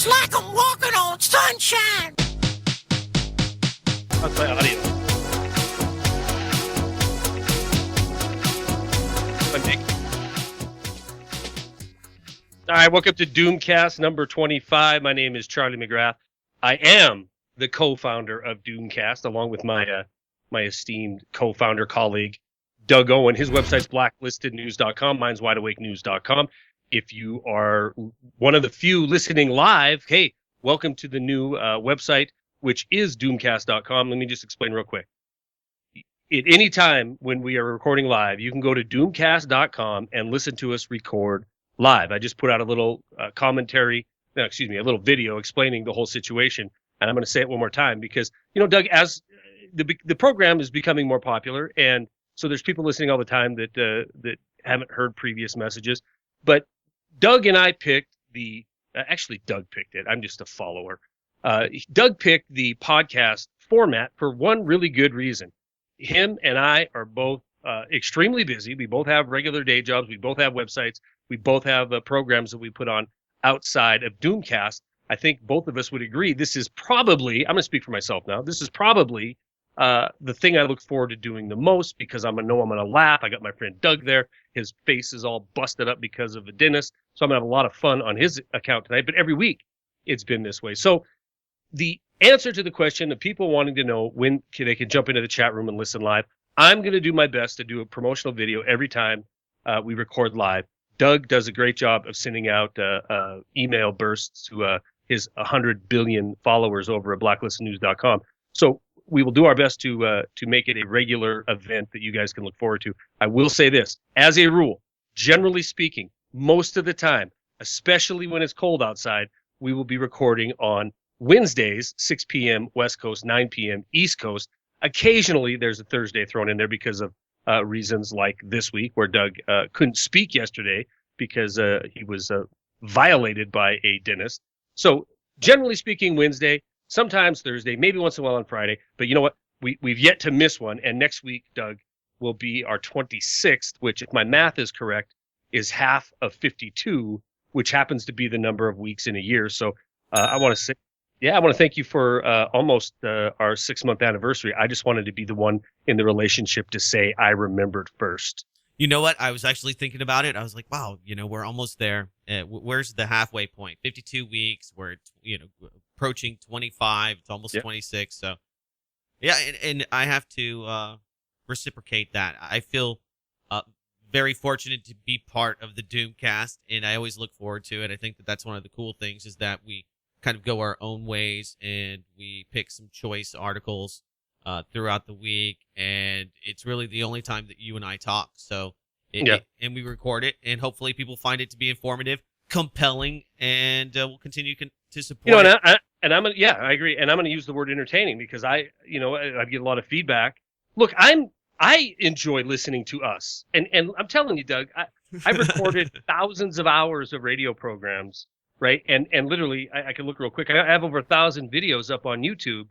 It's like I'm walking on sunshine. How's my audio? All right, welcome to DoomCast number 25. My name is Charlie McGrath. I am the co-founder of DoomCast, along with my esteemed co-founder colleague, Doug Owen. His website's blacklistednews.com. Mine's wideawakenews.com. If you are one of the few listening live, hey, welcome to the new website, which is doomcast.com. Let me just explain real quick. At any time when we are recording live, you can go to doomcast.com and listen to us record live. I just put out a little a little video explaining the whole situation. And I'm going to say it one more time because, Doug, as the program is becoming more popular, and so there's people listening all the time that haven't heard previous messages. But Doug and I picked actually Doug picked it. I'm just a follower. Doug picked the podcast format for one really good reason. Him and I are both extremely busy. We both have regular day jobs. We both have websites. We both have programs that we put on outside of DoomCast. I think both of us would agree this is probably, I'm going to speak for myself now, this is probably the thing I look forward to doing the most because I know I'm going to laugh. I got my friend Doug there. His face is all busted up because of the dentist. So I'm going to have a lot of fun on his account tonight. But every week it's been this way. So the answer to the question of people wanting to know when they can jump into the chat room and listen live, I'm going to do my best to do a promotional video every time we record live. Doug does a great job of sending out email bursts to his 100 billion followers over at blacklistednews.com. So we will do our best to make it a regular event that you guys can look forward to. I will say this, as a rule, generally speaking, most of the time, especially when it's cold outside, we will be recording on Wednesdays, 6 p.m. West Coast, 9 p.m. East Coast. Occasionally, there's a Thursday thrown in there because of reasons like this week where Doug couldn't speak yesterday because he was violated by a dentist. So generally speaking, Wednesday, sometimes Thursday, maybe once in a while on Friday. But you know what? We've yet to miss one. And next week, Doug, will be our 26th, which, if my math is correct, is half of 52, which happens to be the number of weeks in a year. So I want to thank you for almost our 6-month anniversary. I just wanted to be the one in the relationship to say I remembered first. You know what? I was actually thinking about it. I was like, wow, we're almost there. Where's the halfway point? 52 weeks. We're, approaching 25. It's almost 26. So, yeah, and I have to reciprocate that. I feel very fortunate to be part of the Doomcast, and I always look forward to it. I think that's one of the cool things is that we kind of go our own ways, and we pick some choice articles throughout the week, and it's really the only time that you and I talk. So, and we record it, and hopefully people find it to be informative, compelling, and we'll continue to support it. I agree, and I'm gonna use the word entertaining because I get a lot of feedback. Look, I enjoy listening to us, and I'm telling you, Doug, I recorded thousands of hours of radio programs. Right. And literally, I can look real quick. I have over 1,000 videos up on YouTube,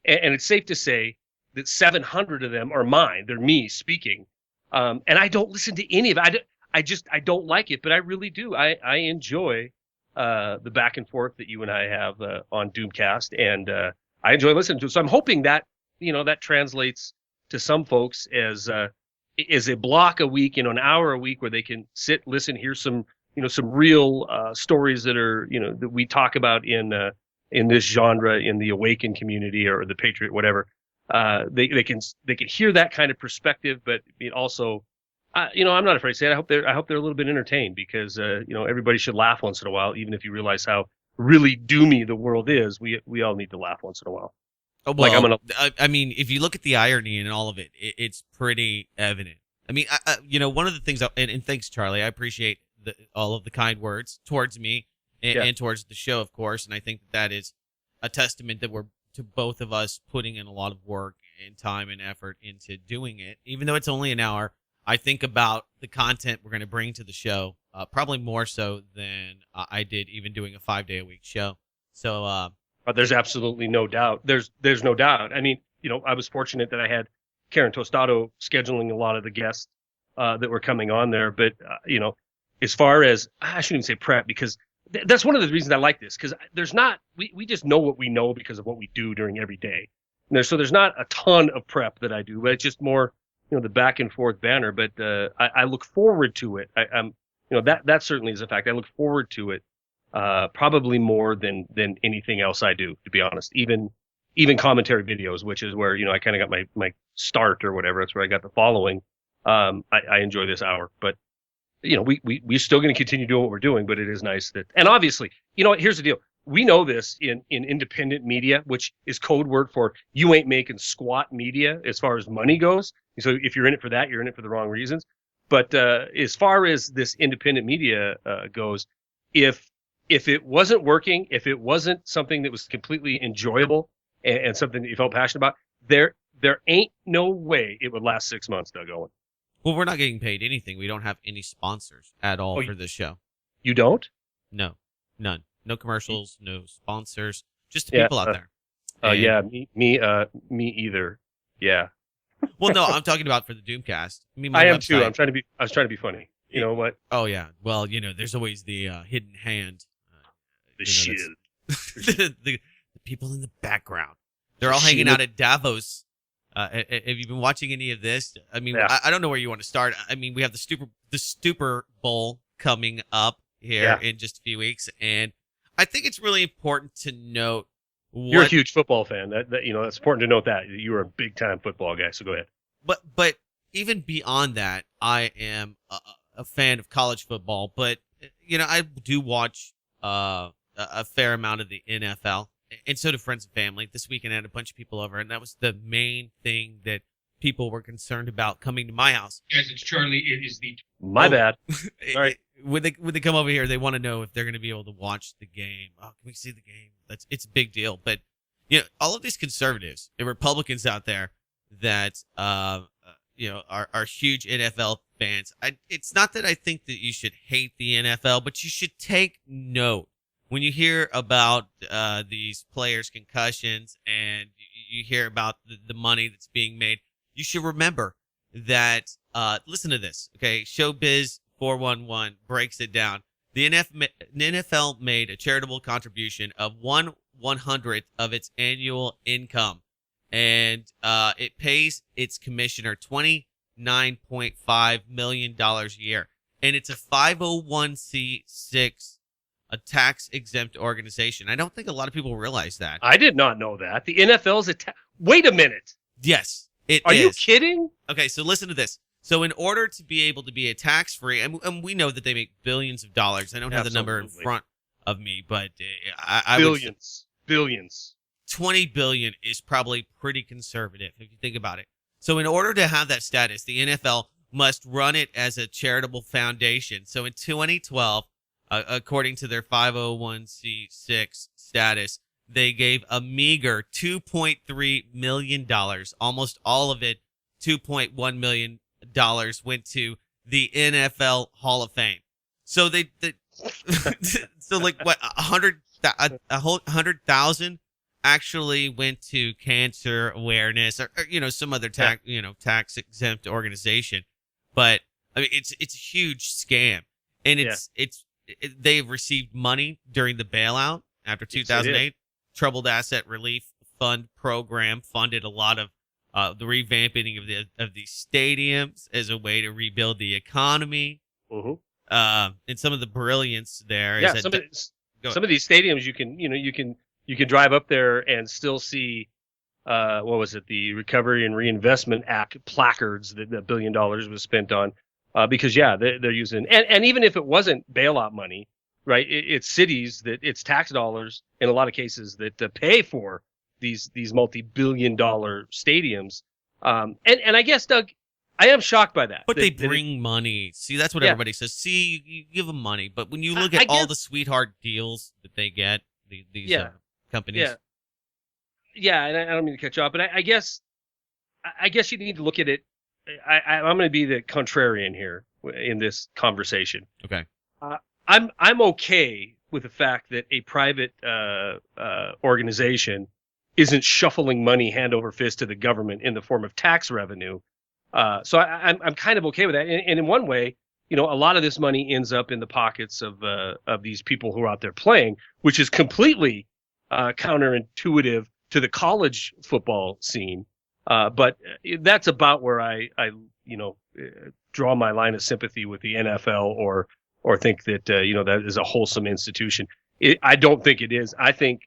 and it's safe to say that 700 of them are mine. They're me speaking. And I don't listen to any of it. I don't like it, but I really do. I enjoy the back and forth that you and I have on Doomcast, and I enjoy listening to it. So I'm hoping that, that translates to some folks as a block a week, an hour a week where they can sit, listen, hear some real stories that are, that we talk about in this genre, in the Awaken community or the Patriot, whatever. They can hear that kind of perspective, but it also, I'm not afraid to say it. I hope they're a little bit entertained because, everybody should laugh once in a while, even if you realize how really doomy the world is. We all need to laugh once in a while. Oh, well, I mean, if you look at the irony in all of it, it's pretty evident. I mean, one of the things, and thanks, Charlie, I appreciate all of the kind words towards me and towards the show, of course. And I think that is a testament that we're to both of us putting in a lot of work and time and effort into doing it. Even though it's only an hour, I think about the content we're going to bring to the show, probably more so than I did even doing a 5-day-a-week show. So there's absolutely no doubt. There's no doubt. I mean, I was fortunate that I had Karen Tostado scheduling a lot of the guests that were coming on there. But, as far as, I shouldn't even say prep because that's one of the reasons I like this, because we just know what we know because of what we do during every day. So there's not a ton of prep that I do, but it's just more, the back and forth banner. But I look forward to it. I'm that certainly is a fact. I look forward to it probably more than anything else I do, to be honest. Even commentary videos, which is where I kind of got my start or whatever. That's where I got the following. I enjoy this hour, but we're still going to continue doing what we're doing. But it is nice that, and obviously, here's the deal. We know this in independent media, which is code word for you ain't making squat media as far as money goes. So if you're in it for that, you're in it for the wrong reasons. But as far as this independent media goes, if it wasn't working, if it wasn't something that was completely enjoyable and something that you felt passionate about, there ain't no way it would last 6 months, Doug Owen. Well, we're not getting paid anything. We don't have any sponsors at all for this show. You don't? No, none. No commercials, no sponsors, just the people out there. Yeah, me either. Yeah. Well, no, I'm talking about for the DoomCast. I am too. I was trying to be funny. You know what? Oh yeah. Well, there's always the hidden hand. The shit. the people in the background. They're all hanging out at Davos. Have you been watching any of this? I mean, yeah. I don't know where you want to start. I mean, we have the Stupor Bowl coming up here in just a few weeks, and I think it's really important to note. You're a huge football fan. That it's important to note that you are a big time football guy. So go ahead. But even beyond that, I am a fan of college football. But I do watch a fair amount of the NFL, and so do friends and family. This weekend I had a bunch of people over, and that was the main thing that people were concerned about coming to my house. Guys, it's Charlie. It is my bad. Sorry. When they come over here, they want to know if they're going to be able to watch the game. Oh, can we see the game? It's a big deal. But all of these conservatives and Republicans out there that are huge NFL fans. It's not that I think that you should hate the NFL, but you should take note when you hear about these players' concussions and you hear about the money that's being made. You should remember that. Listen to this, okay? Showbiz 411 breaks it down. The NFL made a charitable contribution of 1/100th of its annual income, and it pays its commissioner $29.5 million a year, and it's a 501c6, a tax-exempt organization. I don't think a lot of people realize that. I did not know that. The NFL's Wait a minute. Yes, it Are is. you kidding? Okay, so listen to this. So in order to be able to be a tax-free, and we know that they make billions of dollars. I don't have the number in front of me, but I billions. 20 billion is probably pretty conservative if you think about it. So in order to have that status, the NFL must run it as a charitable foundation. So in 2012, according to their 501c6 status, they gave a meager $2.3 million. Almost all of it, $2.1 million, went to the NFL Hall of Fame. So so like what, 100,000 actually went to cancer awareness or some other tax exempt organization. But I mean, it's a huge scam, and they've received money during the bailout after 2008. Troubled Asset Relief Fund program funded a lot of the revamping of these stadiums as a way to rebuild the economy. Mm-hmm. And some of the brilliance there is that some of these stadiums you can drive up there and still see what was it, the Recovery and Reinvestment Act placards that $1 billion was spent on because they're using and even if it wasn't bailout money, right, it's cities that it's tax dollars in a lot of cases that pay for these multi-billion-dollar stadiums, and I guess, Doug, I am shocked by that. But they bring money. See, that's what everybody says. See, you give them money, but when you look at all the sweetheart deals that they get, these companies. Yeah, and I don't mean to cut you off, but I guess you need to look at it. I'm going to be the contrarian here in this conversation. Okay. I'm okay with the fact that a private organization isn't shuffling money hand over fist to the government in the form of tax revenue. So I'm kind of okay with that. And in one way, a lot of this money ends up in the pockets of these people who are out there playing, which is completely counterintuitive to the college football scene. But that's about where I draw my line of sympathy with the NFL or think that that is a wholesome institution. I don't think it is. I think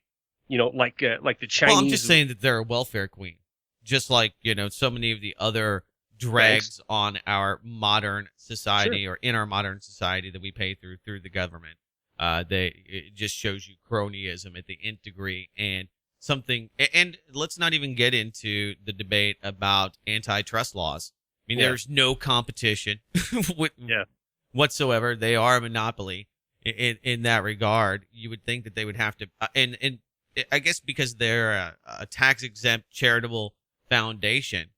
like the Chinese. Well, I'm just saying that they're a welfare queen, just like so many of the other drags on our modern society or in our modern society that we pay through the government. It just shows you cronyism at the nth degree and something. And let's not even get into the debate about antitrust laws. I mean, there's no competition whatsoever. They are a monopoly in that regard. You would think that they would have to, and I guess because they're a tax exempt charitable foundation,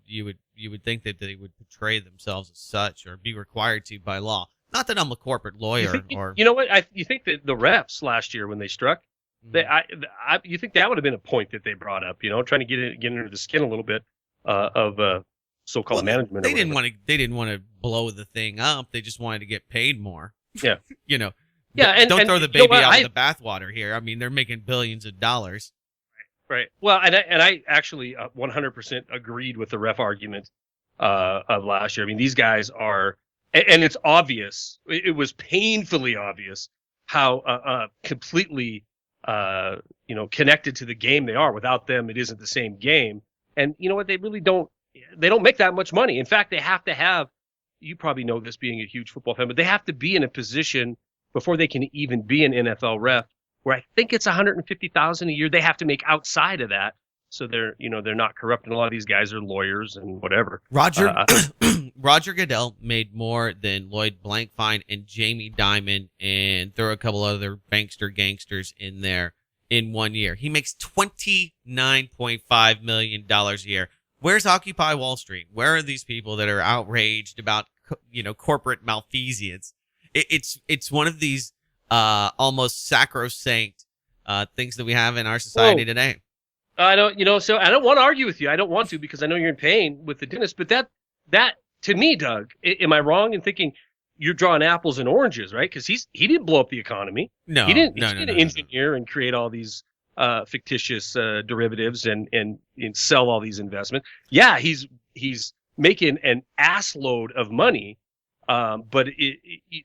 you would think that they would portray themselves as such or be required to by law. Not that I'm a corporate lawyer or. You know what? You think that the refs last year when they struck, you think that would have been a point that they brought up? Trying to get under the skin a little bit of so-called management. They didn't want to blow the thing up. They just wanted to get paid more. Yeah. Yeah, and don't throw the baby out with the bathwater here. I mean, they're making billions of dollars. Right. Well, and I actually 100% agreed with the ref argument of last year. I mean, these guys are, and it's obvious. It was painfully obvious how completely connected to the game they are. Without them, it isn't the same game. And you know what? They really don't. They don't make that much money. In fact, they have to have. You probably know this, being a huge football fan, but they have to be in a position before they can even be an NFL ref, where I think it's $150,000 a year they have to make outside of that. So they're not corrupt, and a lot of these guys are lawyers and whatever. Roger Goodell made more than Lloyd Blankfein and Jamie Dimon, and throw a couple other bankster gangsters in there in 1 year. He makes $29.5 million a year. Where's Occupy Wall Street? Where are these people that are outraged about corporate malfeasance? It's one of these almost sacrosanct things that we have in our society today. I don't, so I don't want to argue with you. I don't want to, because I know you're in pain with the dentist. But that to me, Doug, am I wrong in thinking you're drawing apples and oranges, right? Because he didn't blow up the economy. No, he didn't engineer and create all these fictitious derivatives and sell all these investments. Yeah, he's making an ass load of money. But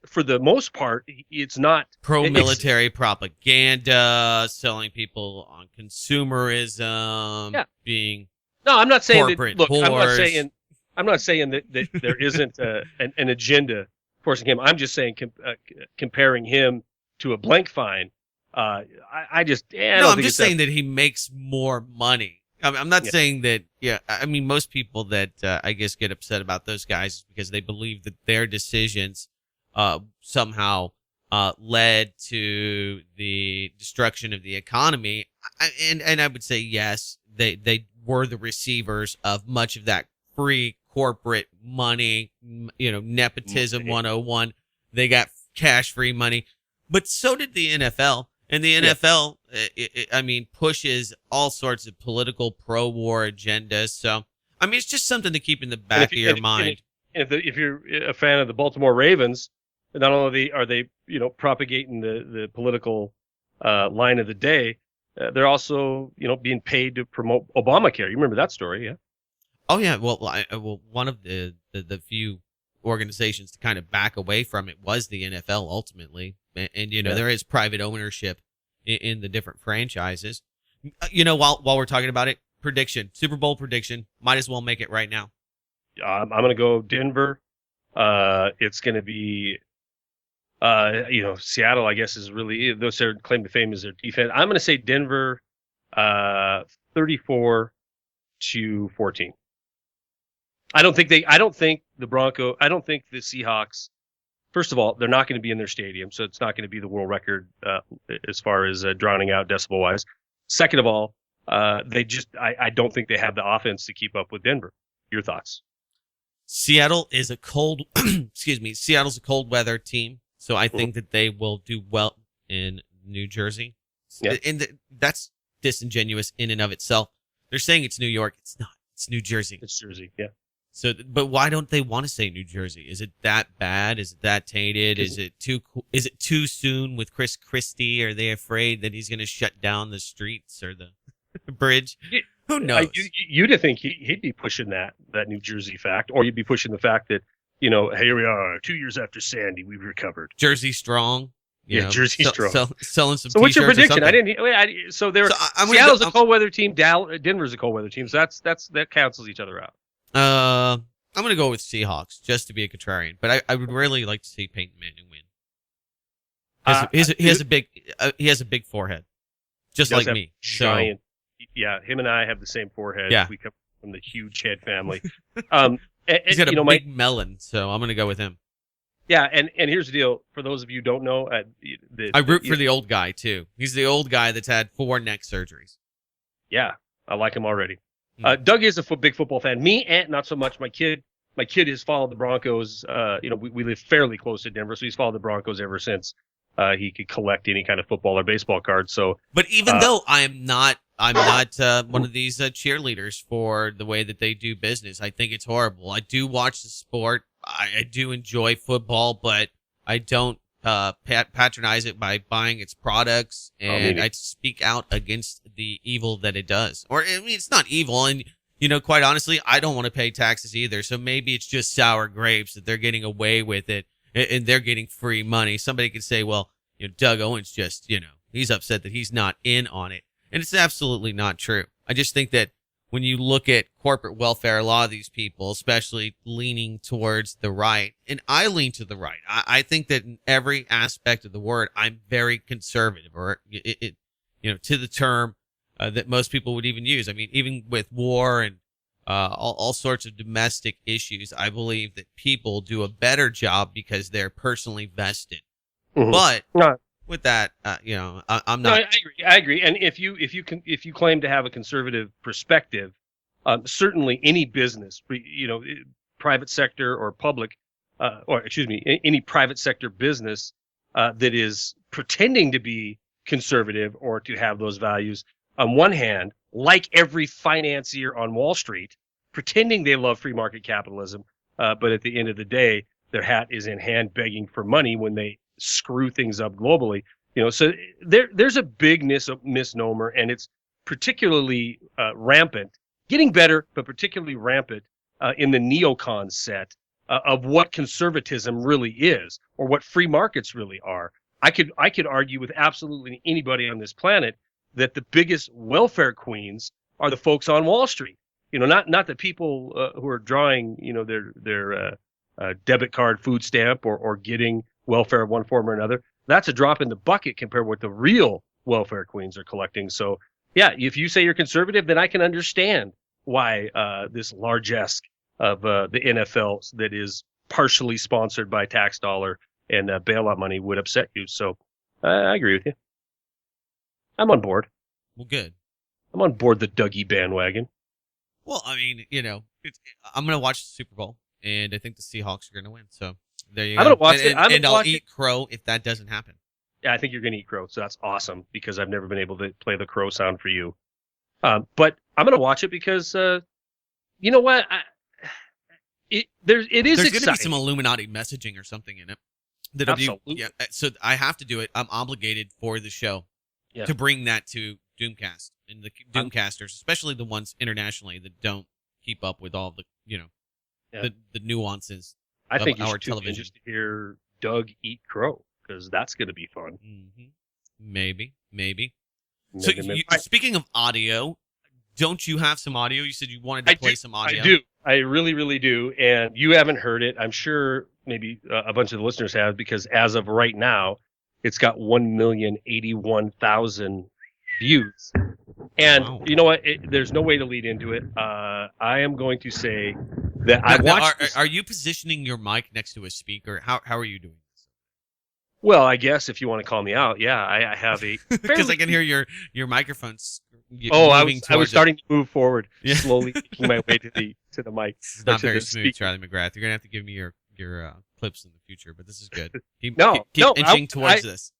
for the most part, it's not pro-military propaganda, selling people on consumerism, being I'm not saying corporate that. Look, whores. I'm not saying that there isn't an agenda forcing him. I'm just saying comparing him to a Blankfein. I'm just saying that he makes more money. I'm not saying that. Yeah, I mean, most people that I guess get upset about those guys because they believe that their decisions somehow led to the destruction of the economy. And I would say yes, they were the receivers of much of that free corporate money. Nepotism 101. They got cash-free money, but so did the NFL. And the NFL, pushes all sorts of political pro-war agendas. So, I mean, it's just something to keep in the back of your mind. If you're a fan of the Baltimore Ravens, not only are they propagating the political line of the day, they're also being paid to promote Obamacare. You remember that story, yeah? Oh yeah. Well, one of the few organizations to kind of back away from it was the NFL ultimately. And there is private ownership in the different franchises. While we're talking about it, Super Bowl prediction, might as well make it right now. I'm going to go Denver. It's going to be, Seattle, I guess, is really, those their claim to fame is their defense. I'm going to say Denver, 34-14. I don't think the Seahawks. First of all, they're not going to be in their stadium, so it's not going to be the world record as far as drowning out decibel-wise. Second of all, I don't think they have the offense to keep up with Denver. Your thoughts? Seattle is a Seattle's a cold weather team, so I think that they will do well in New Jersey. Yeah. And that's disingenuous in and of itself. They're saying it's New York. It's not. It's New Jersey. It's Jersey, yeah. So, but why don't they want to say New Jersey? Is it that bad? Is it that tainted? Is it too soon with Chris Christie? Are they afraid that he's going to shut down the streets or the bridge? Who knows? You'd think he'd be pushing that New Jersey fact, or you'd be pushing the fact that, here we are 2 years after Sandy, we've recovered. Jersey strong. Jersey strong. Selling some. So what's your prediction? Seattle's a cold weather team. Denver's a cold weather team. So that cancels each other out. I'm gonna go with Seahawks just to be a contrarian, but I would really like to see Peyton Manning win. He has a big forehead, just like me. Giant. Yeah, him and I have the same forehead. Yeah. We come from the huge head family. He's got a big melon, so I'm gonna go with him. Yeah, and here's the deal. For those of you who don't know, I root for the old guy too. He's the old guy that's had 4 neck surgeries. Yeah, I like him already. Doug is a big football fan. Me, and not so much. My kid has followed the Broncos. We live fairly close to Denver, so he's followed the Broncos ever since he could collect any kind of football or baseball card. So, but even though I'm not one of these cheerleaders for the way that they do business. I think it's horrible. I do watch the sport. I do enjoy football, but I don't patronize it by buying its products, and I speak out against the evil that it does. Or, I mean, it's not evil, and, quite honestly, I don't want to pay taxes either, so maybe it's just sour grapes that they're getting away with it, and they're getting free money. Somebody could say, well, Doug Owens just, he's upset that he's not in on it, and it's absolutely not true. I just think that when you look at corporate welfare, a lot of these people, especially leaning towards the right, and I lean to the right. I think that in every aspect of the word, I'm very conservative, or to the term that most people would even use. I mean, even with war and all sorts of domestic issues, I believe that people do a better job because they're personally vested. Mm-hmm. But with that, I'm not. No, I agree. And if you claim to have a conservative perspective, certainly any business, private sector or public, any private sector business that is pretending to be conservative or to have those values, on one hand, like every financier on Wall Street, pretending they love free market capitalism, but at the end of the day, their hat is in hand begging for money when they screw things up globally. So there's a big misnomer, and it's particularly rampant, getting better, but particularly rampant in the neocon set of what conservatism really is, or what free markets really are. I could argue with absolutely anybody on this planet that the biggest welfare queens are the folks on Wall Street. Not the people who are drawing their debit card food stamp or getting welfare of one form or another. That's a drop in the bucket compared to what the real welfare queens are collecting. So, yeah, if you say you're conservative, then I can understand why this largesse of the NFL that is partially sponsored by tax dollar and bailout money would upset you. So, I agree with you. I'm on board. Well, good. I'm on board the Dougie bandwagon. Well, I mean, I'm going to watch the Super Bowl, and I think the Seahawks are going to win. So there you go. I'm going to watch it. I'll eat crow if that doesn't happen. Yeah, I think you're going to eat crow. So that's awesome because I've never been able to play the crow sound for you. But I'm going to watch it because, you know what? There's going to be some Illuminati messaging or something in it. Absolutely. So I have to do it. I'm obligated for the show to bring that to DoomCast and the Doomcasters, especially the ones internationally that don't keep up with all the, the nuances. I think you our should television. Just hear Doug eat crow because that's going to be fun. Mm-hmm. Maybe. So speaking of audio, don't you have some audio? You said you wanted to play some audio. I do. I really, really do. And you haven't heard it. I'm sure maybe a bunch of the listeners have, because as of right now, it's got 1,081,000 views. And you know what? There's no way to lead into it. I am going to say that I watched. Are you positioning your mic next to a speaker? How are you doing this? Well, I guess if you want to call me out, yeah, I have a because I can hear your microphones. I was starting to move forward, slowly making my way to the mic. It's not very smooth, Charlie McGrath. You're gonna have to give me your clips in the future, but this is good. Keep inching towards this.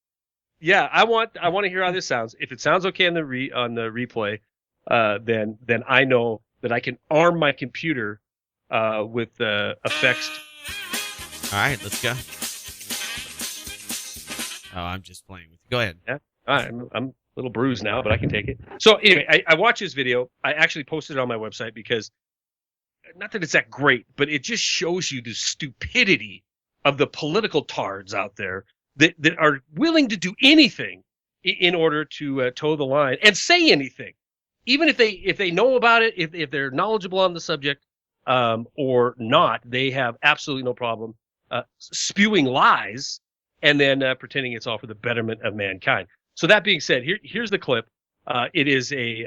Yeah, I want to hear how this sounds. If it sounds okay on the replay, then I know that I can arm my computer with effects. All right, let's go. Oh, I'm just playing with you. Go ahead. Yeah, I'm a little bruised now, but I can take it. So anyway, I watched this video. I actually posted it on my website because, not that it's that great, but it just shows you the stupidity of the political tards out there that are willing to do anything in order to toe the line and say anything, even if they know about it, if they're knowledgeable on the subject or not. They have absolutely no problem spewing lies and then pretending it's all for the betterment of mankind. So that being said, here's the clip. It is a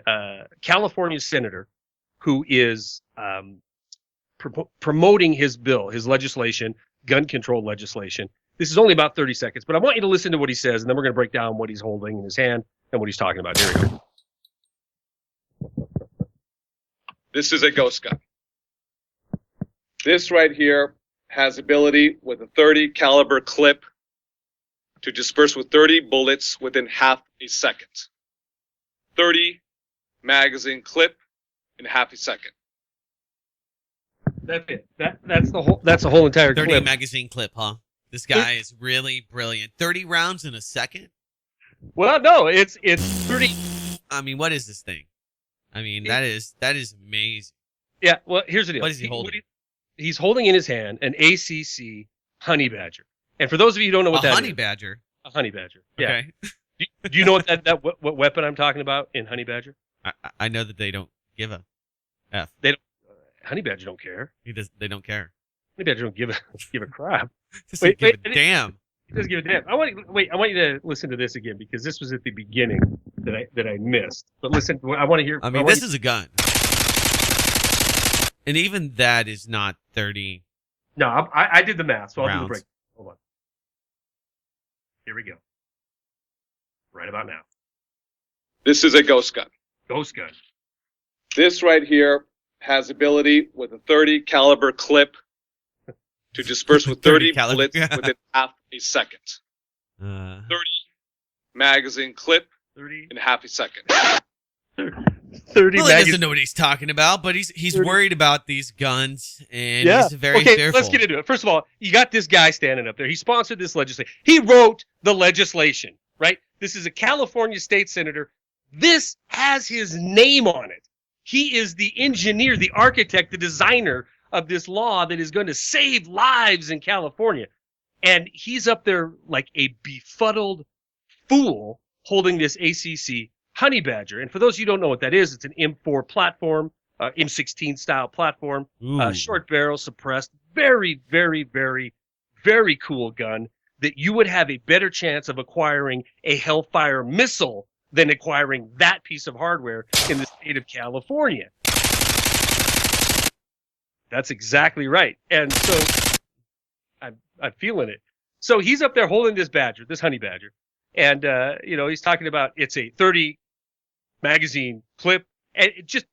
California senator who is promoting his bill, his legislation, gun control legislation. This is only about 30 seconds, but I want you to listen to what he says, and then we're going to break down what he's holding in his hand and what he's talking about. Here we go. This is a ghost gun. This right here has ability with a 30 caliber clip to disperse with 30 bullets within half a second. 30 magazine clip in half a second. That's it. That's the whole entire 30 clip. magazine clip, huh? This guy is really brilliant. 30 rounds in a second? Well, no, it's 30. I mean, what is this thing? I mean, that is amazing. Yeah, well, here's the deal. What is he holding? He's holding in his hand an ACC honey badger. And for those of you who don't know what that is. A honey badger? A honey badger. Yeah. Okay. Do you know what weapon I'm talking about in honey badger? I know that they don't give a F. They don't. Honey badger don't care. They don't care. Honey badger don't give a crap. Doesn't give a damn. He doesn't give a damn. I want you to listen to this again because this was at the beginning that I missed. But listen, I want to hear. I mean, this is a gun, and even that is not 30. No, I did the math, so I'll do the rounds. break. Hold on. Here we go. Right about now. This is a ghost gun. Ghost gun. This right here has ability with a 30 caliber clip to disperse with 30 bullets within half a second. 30 magazine clip 30 in half a second. 30 Well, he magazine. doesn't know what he's talking about, but he's 30. worried about these guns, and Yeah. he's very Okay, fearful. let's get into it. First of all, you got this guy standing up there. He sponsored this legislation. He wrote the legislation, right? This is a California state senator. This has his name on it. He is the engineer, the architect, the designer of this law that is going to save lives in California. And he's up there like a befuddled fool holding this ACC honey badger. And for those of you who don't know what that is, it's an M4 platform, M16 style platform, short barrel suppressed, very, very, very, very cool gun that you would have a better chance of acquiring a Hellfire missile than acquiring that piece of hardware in the state of California. That's exactly right. And so I'm feeling it. So he's up there holding this badger, this honey badger. And, he's talking about it's a 30 magazine clip. And it just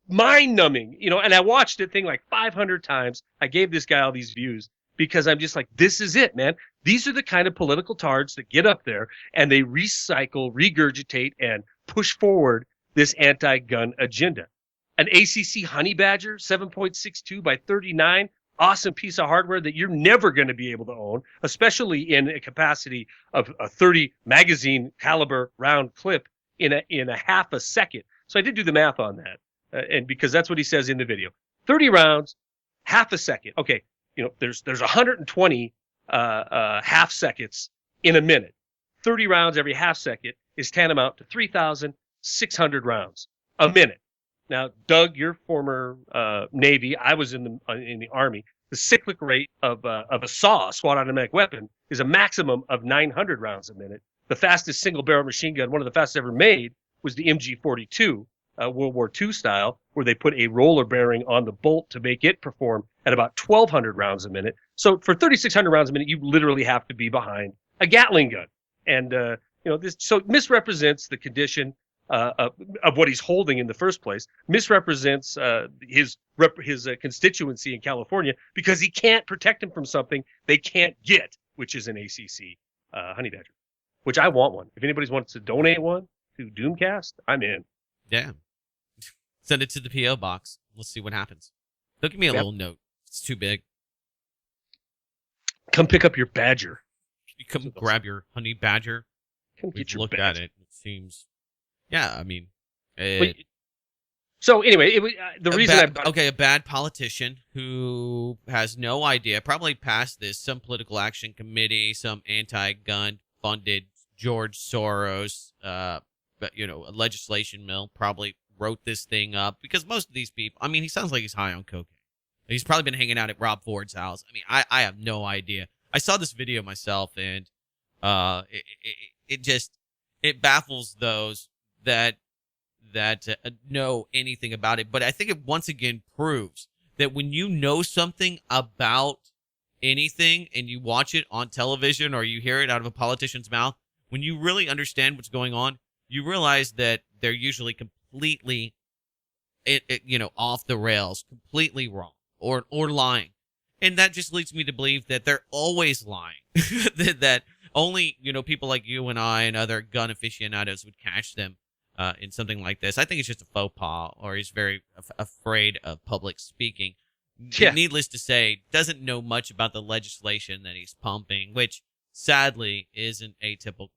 mind numbing, and I watched the thing like 500 times. I gave this guy all these views because I'm just like, this is it, man. These are the kind of political tards that get up there and they recycle, regurgitate, and push forward this anti-gun agenda. An ACC honey badger, 7.62 by 39, awesome piece of hardware that you're never going to be able to own, especially in a capacity of a 30 magazine caliber round clip in a half a second. So I did do the math on that, and because that's what he says in the video. 30 rounds, half a second. Okay, there's 120 half seconds in a minute. 30 rounds every half second is tantamount to 3,600 rounds a minute. Now, Doug, you're former Navy. I was in the Army. The cyclic rate of a SAW, SWAT automatic weapon, is a maximum of 900 rounds a minute. The fastest single-barrel machine gun, one of the fastest ever made, was the MG-42, World War II style, where they put a roller bearing on the bolt to make it perform at about 1,200 rounds a minute. So for 3,600 rounds a minute, you literally have to be behind a Gatling gun. And this misrepresents the condition of what he's holding in the first place, misrepresents his constituency in California because he can't protect him from something they can't get, which is an ACC honey badger, which I want one. If anybody wants to donate one to DoomCast, I'm in. Yeah. Send it to the P.O. box. Let's see what happens. They'll give me a Yep. little note. It's too big. Come pick up your badger. You come grab your honey badger. Come We've get your looked badger. at it. It seems, yeah. I mean, But- so anyway, the reason a bad politician who has no idea, probably passed this, some political action committee, some anti-gun funded George Soros, a legislation mill, probably wrote this thing up, because most of these people, I mean, he sounds like he's high on cocaine. He's probably been hanging out at Rob Ford's house. I mean, I have no idea. I saw this video myself, and it baffles those that know anything about it. But I think it once again proves that when you know something about anything and you watch it on television or you hear it out of a politician's mouth, when you really understand what's going on, you realize that they're usually completely off the rails, completely wrong, or lying. And that just leads me to believe that they're always lying. that only, people like you and I and other gun aficionados would catch them in something like this. I think it's just a faux pas, or he's very afraid of public speaking. Yeah. Needless to say, doesn't know much about the legislation that he's pumping, which sadly isn't atypical.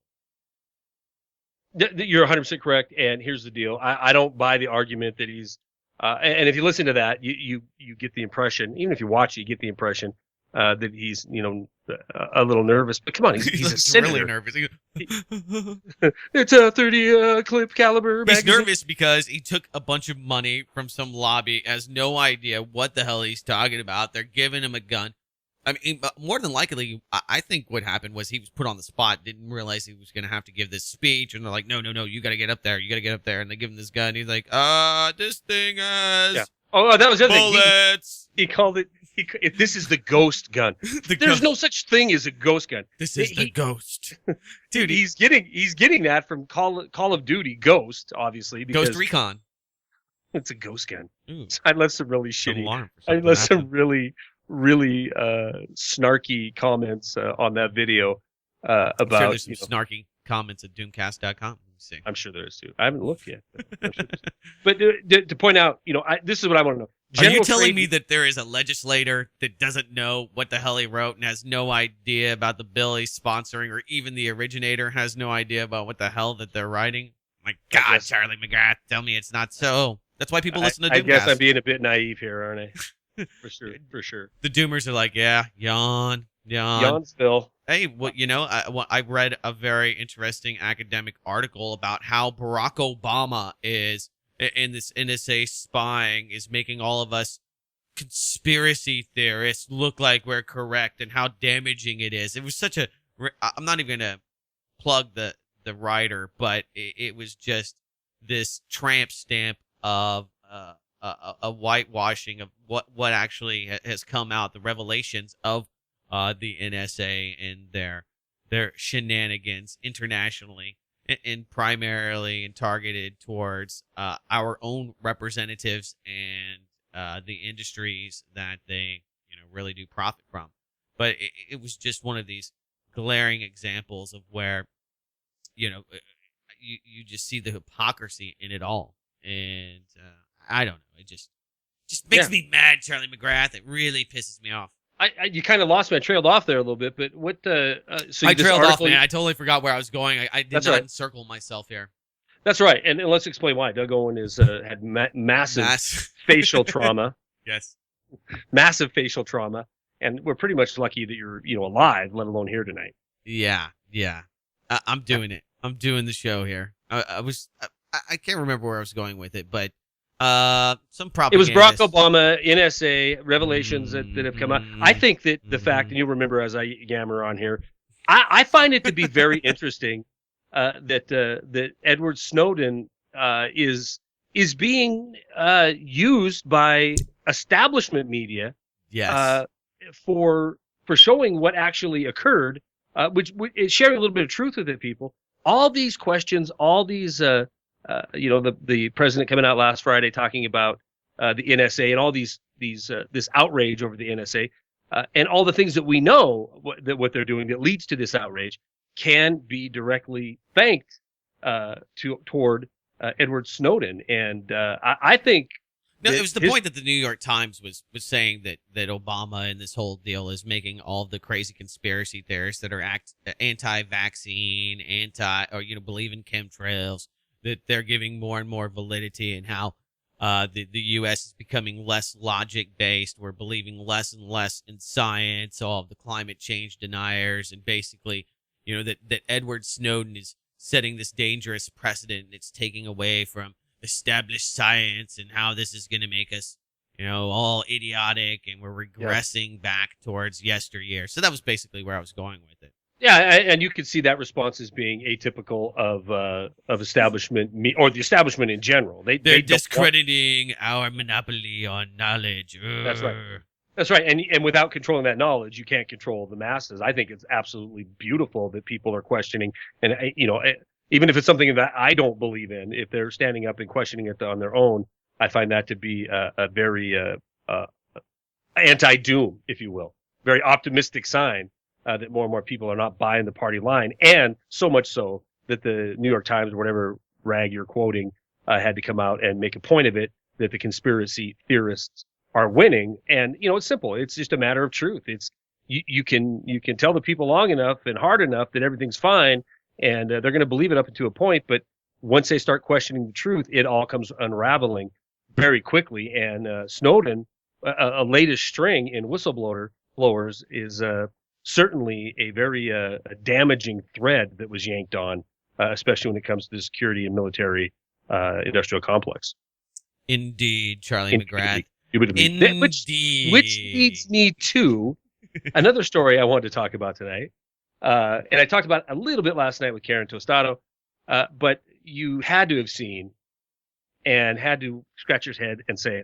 You're 100% correct, and here's the deal. I don't buy the argument that he's and if you listen to that, you get the impression, even if you watch it, you get the impression that he's a little nervous. But come on, he's a senator. Really nervous. It's a 30 clip caliber He's magazine. nervous because he took a bunch of money from some lobby, has no idea what the hell he's talking about. They're giving him a gun. I mean, more than likely, I think what happened was he was put on the spot, didn't realize he was going to have to give this speech, and they're like, no, you got to get up there, and they give him this gun. He's like, this thing has that was the other thing. bullets. He called it. This is the ghost gun. There's no such thing as a ghost gun. This is the ghost, dude. He's getting that from Call of Duty Ghost, obviously. Because Ghost Recon. It's a ghost gun. Ooh, I left some really shitty. alarm for I something left some happening. really snarky comments on that video I'm about. sure there's some snarky comments at DoomCast.com. Let me see. I'm sure there is too. I haven't looked yet. But to point out, this is what I want to know. Are you telling me that there is a legislator that doesn't know what the hell he wrote and has no idea about the bill he's sponsoring, or even the originator has no idea about what the hell that they're writing? My God, guess- Charlie McGrath, tell me it's not so. That's why people listen to Doomcast. I guess I'm being a bit naive here, aren't I? For sure. The Doomers are like, yeah, yawn. Yawnsville. Hey, I read a very interesting academic article about how Barack Obama is in this NSA spying is making all of us conspiracy theorists look like we're correct, and how damaging it is. It was such a. I'm not even gonna plug the writer, but it was just this tramp stamp of a whitewashing of what actually has come out, the revelations of the NSA and their shenanigans internationally, and primarily and targeted towards our own representatives and the industries that they really do profit from. But it was just one of these glaring examples of where you just see the hypocrisy in it all. And I don't know, it just makes me mad, Charlie McGrath. It really pisses me off. You kind of lost me. I trailed off there a little bit, but what? I trailed off, man. I totally forgot where I was going. I did not encircle myself here. That's right, and let's explain why. Doug Owen had massive facial trauma. Yes, massive facial trauma, and we're pretty much lucky that you're alive, let alone here tonight. Yeah. I'm doing it. I'm doing the show here. I can't remember where I was going with it, but some propaganda. It was Barack Obama, NSA, revelations that have come out. I think that the fact, and you'll remember as I yammer on here, I find it to be very interesting that Edward Snowden is being used by establishment media, yes, for showing what actually occurred, which is sharing a little bit of truth with it, people. All these questions, all these the president coming out last Friday talking about the NSA and all these this outrage over the NSA, and all the things that we know what they're doing that leads to this outrage can be directly thanked toward Edward Snowden. And I think No, it was the point that the New York Times was saying that Obama and this whole deal is making all of the crazy conspiracy theorists that are anti-vaccine, believe in chemtrails, that they're giving more and more validity, and how the U.S. is becoming less logic-based. We're believing less and less in science, all of the climate change deniers, and basically, that Edward Snowden is setting this dangerous precedent, and it's taking away from established science, and how this is going to make us, all idiotic, and we're regressing back towards yesteryear. So that was basically where I was going with it. Yeah, and you could see that response as being atypical of establishment or the establishment in general. They're discrediting our monopoly on knowledge. That's right. That's right. And without controlling that knowledge, you can't control the masses. I think it's absolutely beautiful that people are questioning, and even if it's something that I don't believe in, if they're standing up and questioning it on their own, I find that to be a very anti-doom, if you will, very optimistic sign that more and more people are not buying the party line, and so much so that the New York Times, whatever rag you're quoting, had to come out and make a point of it that the conspiracy theorists are winning. And it's simple. It's just a matter of truth. It's you can tell the people long enough and hard enough that everything's fine, and they're going to believe it up to a point. But once they start questioning the truth, it all comes unraveling very quickly. And Snowden, a latest string in whistleblowers, is certainly a very damaging thread that was yanked on, especially when it comes to the security and military industrial complex. Indeed, Charlie McGrath. Indeed. Which leads me to another story I wanted to talk about tonight. And I talked about it a little bit last night with Karen Tostado, but you had to have seen and had to scratch your head and say,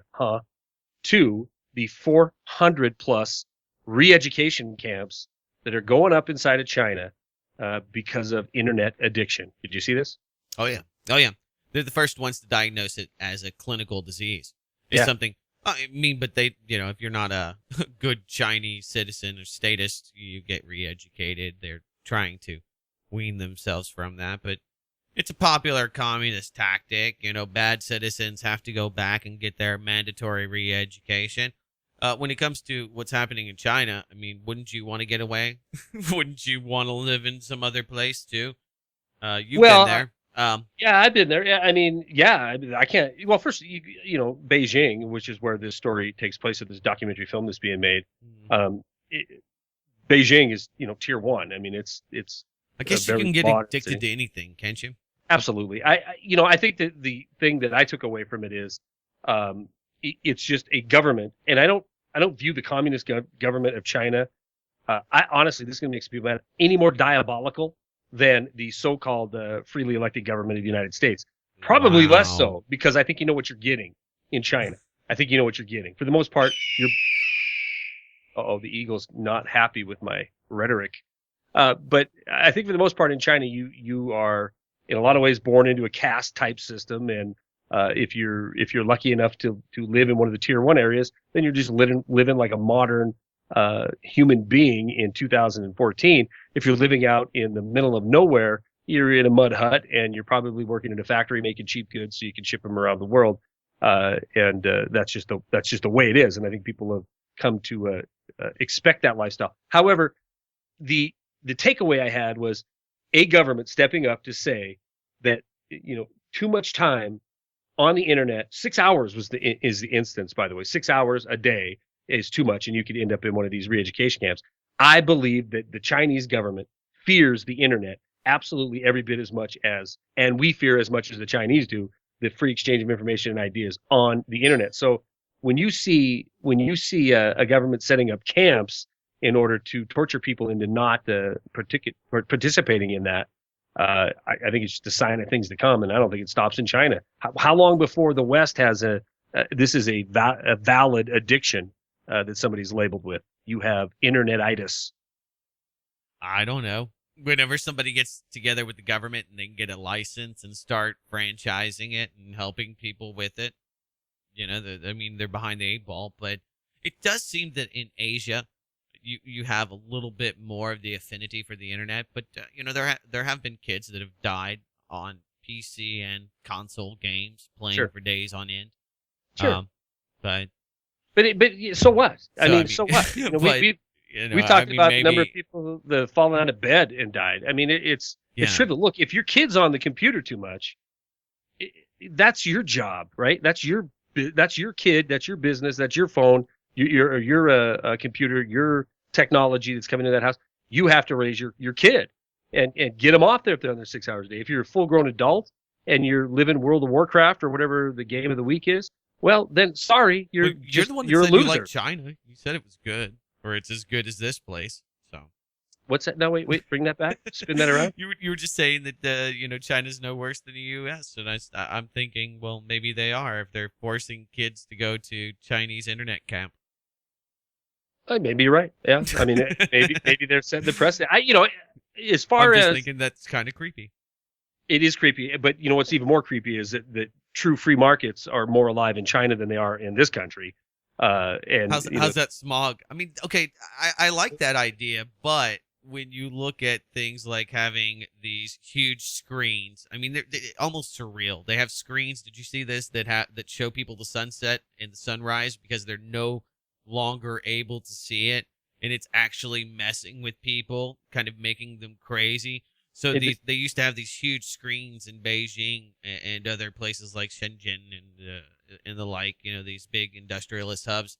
to the 400 plus re-education camps that are going up inside of China because of internet addiction. Did you see this? Oh, yeah. They're the first ones to diagnose it as a clinical disease. It's something, but they, if you're not a good Chinese citizen or statist, you get re-educated. They're trying to wean themselves from that, but it's a popular communist tactic. Bad citizens have to go back and get their mandatory re-education. When it comes to what's happening in China, wouldn't you want to get away? Wouldn't you want to live in some other place too? You've been there. Yeah, I've been there. I can't. Well, first, Beijing, which is where this story takes place, of this documentary film that's being made. Beijing is, tier one. It's. I guess you can get addicted to anything, can't you? Absolutely. I think that the thing that I took away from it is, it's just a government, and I don't view the communist government of China. I honestly, this is going to make people mad, any more diabolical than the so-called freely elected government of the United States. Probably less so, because I think you know what you're getting in China. I think you know what you're getting. For the most part, the Eagle's not happy with my rhetoric. But I think for the most part in China, you are in a lot of ways born into a caste type system, and if you're lucky enough to live in one of the tier one areas, then you're just living like a modern human being in 2014. If you're living out in the middle of nowhere, you're in a mud hut, and you're probably working in a factory making cheap goods so you can ship them around the world. And that's just the way it is. And I think people have come to expect that lifestyle. However, the takeaway I had was a government stepping up to say that too much time on the internet, 6 hours is the instance, by the way. 6 hours a day is too much, and you could end up in one of these re-education camps. I believe that the Chinese government fears the internet absolutely every bit as much as, and we fear as much as the Chinese do, the free exchange of information and ideas on the internet. So when you see a government setting up camps in order to torture people into not participating in that, I think it's just a sign of things to come, and I don't think it stops in China. How long before the West has this is a valid addiction that somebody's labeled with? You have internetitis. I don't know. Whenever somebody gets together with the government and they can get a license and start franchising it and helping people with it, they're behind the eight ball. But it does seem that in Asia, you have a little bit more of the affinity for the internet. But there have been kids that have died on PC and console games playing for days on end. Sure. but so what? I So, mean, I mean- so what? You know, but, we've talked about the number of maybe, people that have fallen out of bed and died. I mean, it's trivial. Look, if your kid's on the computer too much, that's your job, right? That's your kid, that's your business, that's your phone, your computer, your technology that's coming into that house. You have to raise your kid and get them off there if they're on there 6 hours a day. If you're a full-grown adult and you're living World of Warcraft or whatever the game of the week is, well, then sorry, you're the one that you're said a loser. you like China. You said it was good, or it's as good as this place. So What's that? No, wait, bring that back. Spin that around. you were just saying that China's no worse than the U.S. and I'm thinking, well, maybe they are if they're forcing kids to go to Chinese internet camp. Maybe you're right. Yeah, I mean, maybe they're setting the precedent. As far I'm just as thinking that's kind of creepy. it is creepy, but what's even more creepy is that true free markets are more alive in China than they are in this country. And How's that smog? I mean, okay, I like that idea, but when you look at things like having these huge screens, I mean, they're almost surreal. They have screens. Did you see this that show people the sunset and the sunrise because they're no longer able to see it, and it's actually messing with people, kind of making them crazy. So they used to have these huge screens in Beijing and other places like Shenzhen and the like, these big industrialist hubs.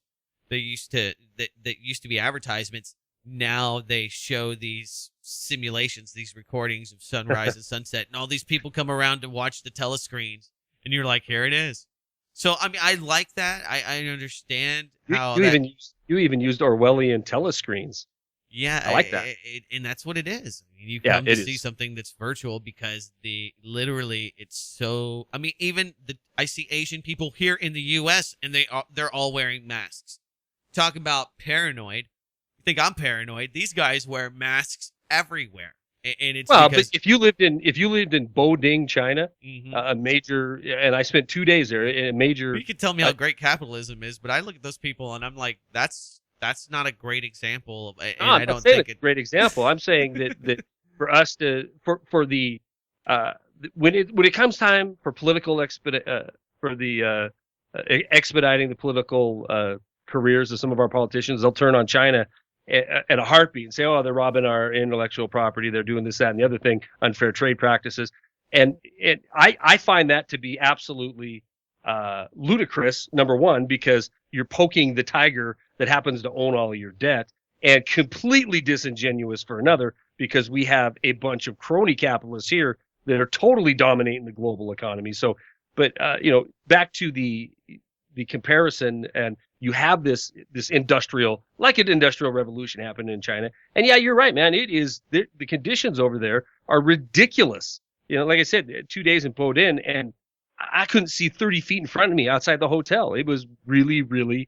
That used to be advertisements. Now they show these simulations, these recordings of sunrise and sunset, and all these people come around to watch the telescreens, and you're like, here it is. So, I mean, I like that. I understand how you even used Orwellian telescreens. Yeah, I like that. And that's what it is. I mean, you come to see something that's virtual because it's so. I mean, I see Asian people here in the U.S. and they're all wearing masks. Talk about paranoid. You think I'm paranoid? These guys wear masks everywhere, and it's but because if you lived in Boding, China, Mhm. a major, and I spent 2 days there, a major. You can tell me how great capitalism is, but I look at those people and I'm like, that's not a great example. And I'm I not don't saying think it's a great example. I'm saying that for us to for the when it comes time for political expediting the political careers of some of our politicians, they'll turn on China at a heartbeat and say, oh, they're robbing our intellectual property, they're doing this, that, and the other thing, unfair trade practices, and I find that to be absolutely ludicrous. Number one, because you're poking the tiger that happens to own all of your debt, and completely disingenuous for another, because we have a bunch of crony capitalists here that are totally dominating the global economy. So, but back to the comparison, and you have this industrial, like an industrial revolution happened in China. And yeah, you're right, man. It is the conditions over there are ridiculous. Like I said, 2 days in Bodin, and I couldn't see 30 feet in front of me outside the hotel. It was really, really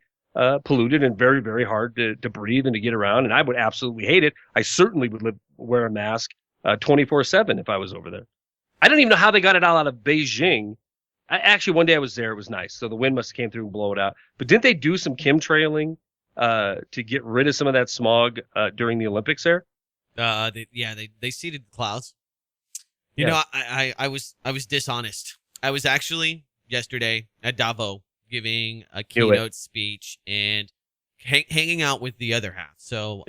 polluted and very, very hard to breathe and to get around. And I would absolutely hate it. I certainly would wear a mask 24/7 if I was over there. I don't even know how they got it all out of Beijing. Actually, one day I was there. It was nice. So the wind must have came through and blow it out. But didn't they do some chemtrailing to get rid of some of that smog during the Olympics there? They seeded the clouds. I was dishonest. I was actually yesterday at Davos giving a keynote speech and hanging out with the other half. So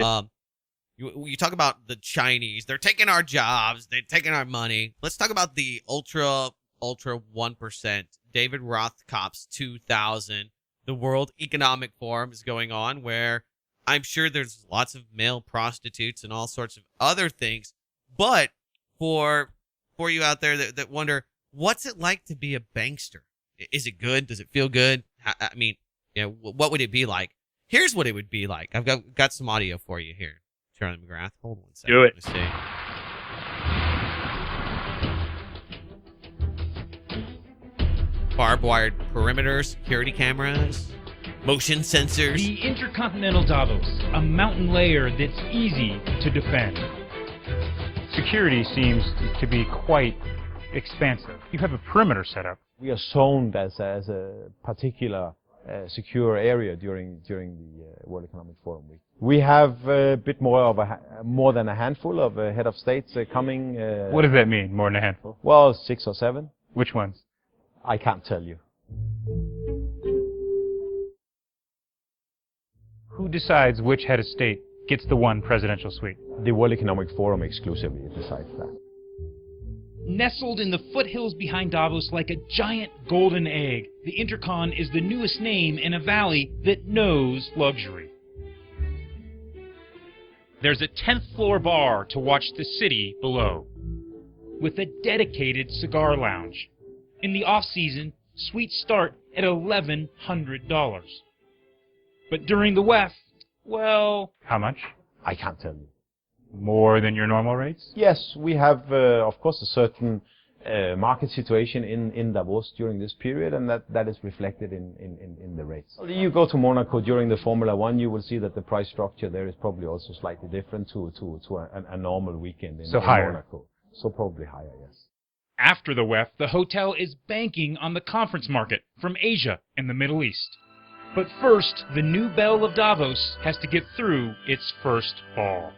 you talk about the Chinese. They're taking our jobs. They're taking our money. Let's talk about the ultra 1%. David Rothkopf's 2000. The World Economic Forum is going on, where I'm sure there's lots of male prostitutes and all sorts of other things. But for you out there that wonder, what's it like to be a bankster? Is it good? Does it feel good? I mean, what would it be like? Here's what it would be like. I've got some audio for you here, Charlie McGrath. Hold on one second. Do it. Let's see. Barbed wired perimeter security cameras, motion sensors. The Intercontinental Davos, a mountain layer that's easy to defend. Security seems to be quite expansive. You have a perimeter set up. We are zoned as a particular secure area during the World Economic Forum week. We have a bit more than a handful of head of states coming. What does that mean, more than a handful? Well, 6 or 7. Which ones? I can't tell you. Who decides which head of state gets the one presidential suite? The World Economic Forum exclusively decides that. Nestled in the foothills behind Davos like a giant golden egg, the Intercon is the newest name in a valley that knows luxury. There's a 10th floor bar to watch the city below, with a dedicated cigar lounge. In the off-season, suites start at $1,100. But during the WEF, well... How much? I can't tell you. More than your normal rates? Yes, we have, of course, a certain market situation in Davos during this period, and that is reflected in the rates. You go to Monaco during the Formula One, you will see that the price structure there is probably also slightly different to a normal weekend in higher. Monaco. So probably higher, yes. After the WEF, the hotel is banking on the conference market from Asia and the Middle East. But first, the new belle of Davos has to get through its first ball.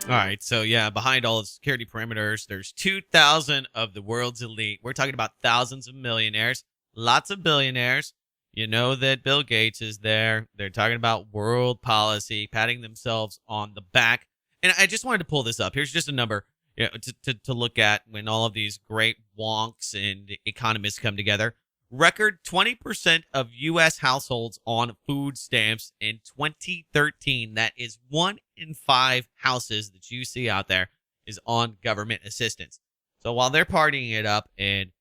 All right, so yeah, behind all the security perimeters, there's 2,000 of the world's elite. We're talking about thousands of millionaires, lots of billionaires. You know that Bill Gates is there. They're talking about world policy, patting themselves on the back. And I just wanted to pull this up. Here's just a number to look at when all of these great wonks and economists come together. Record 20% of U.S. households on food stamps in 2013. That is 1 in 5 houses that you see out there is on government assistance. So while they're partying it up, and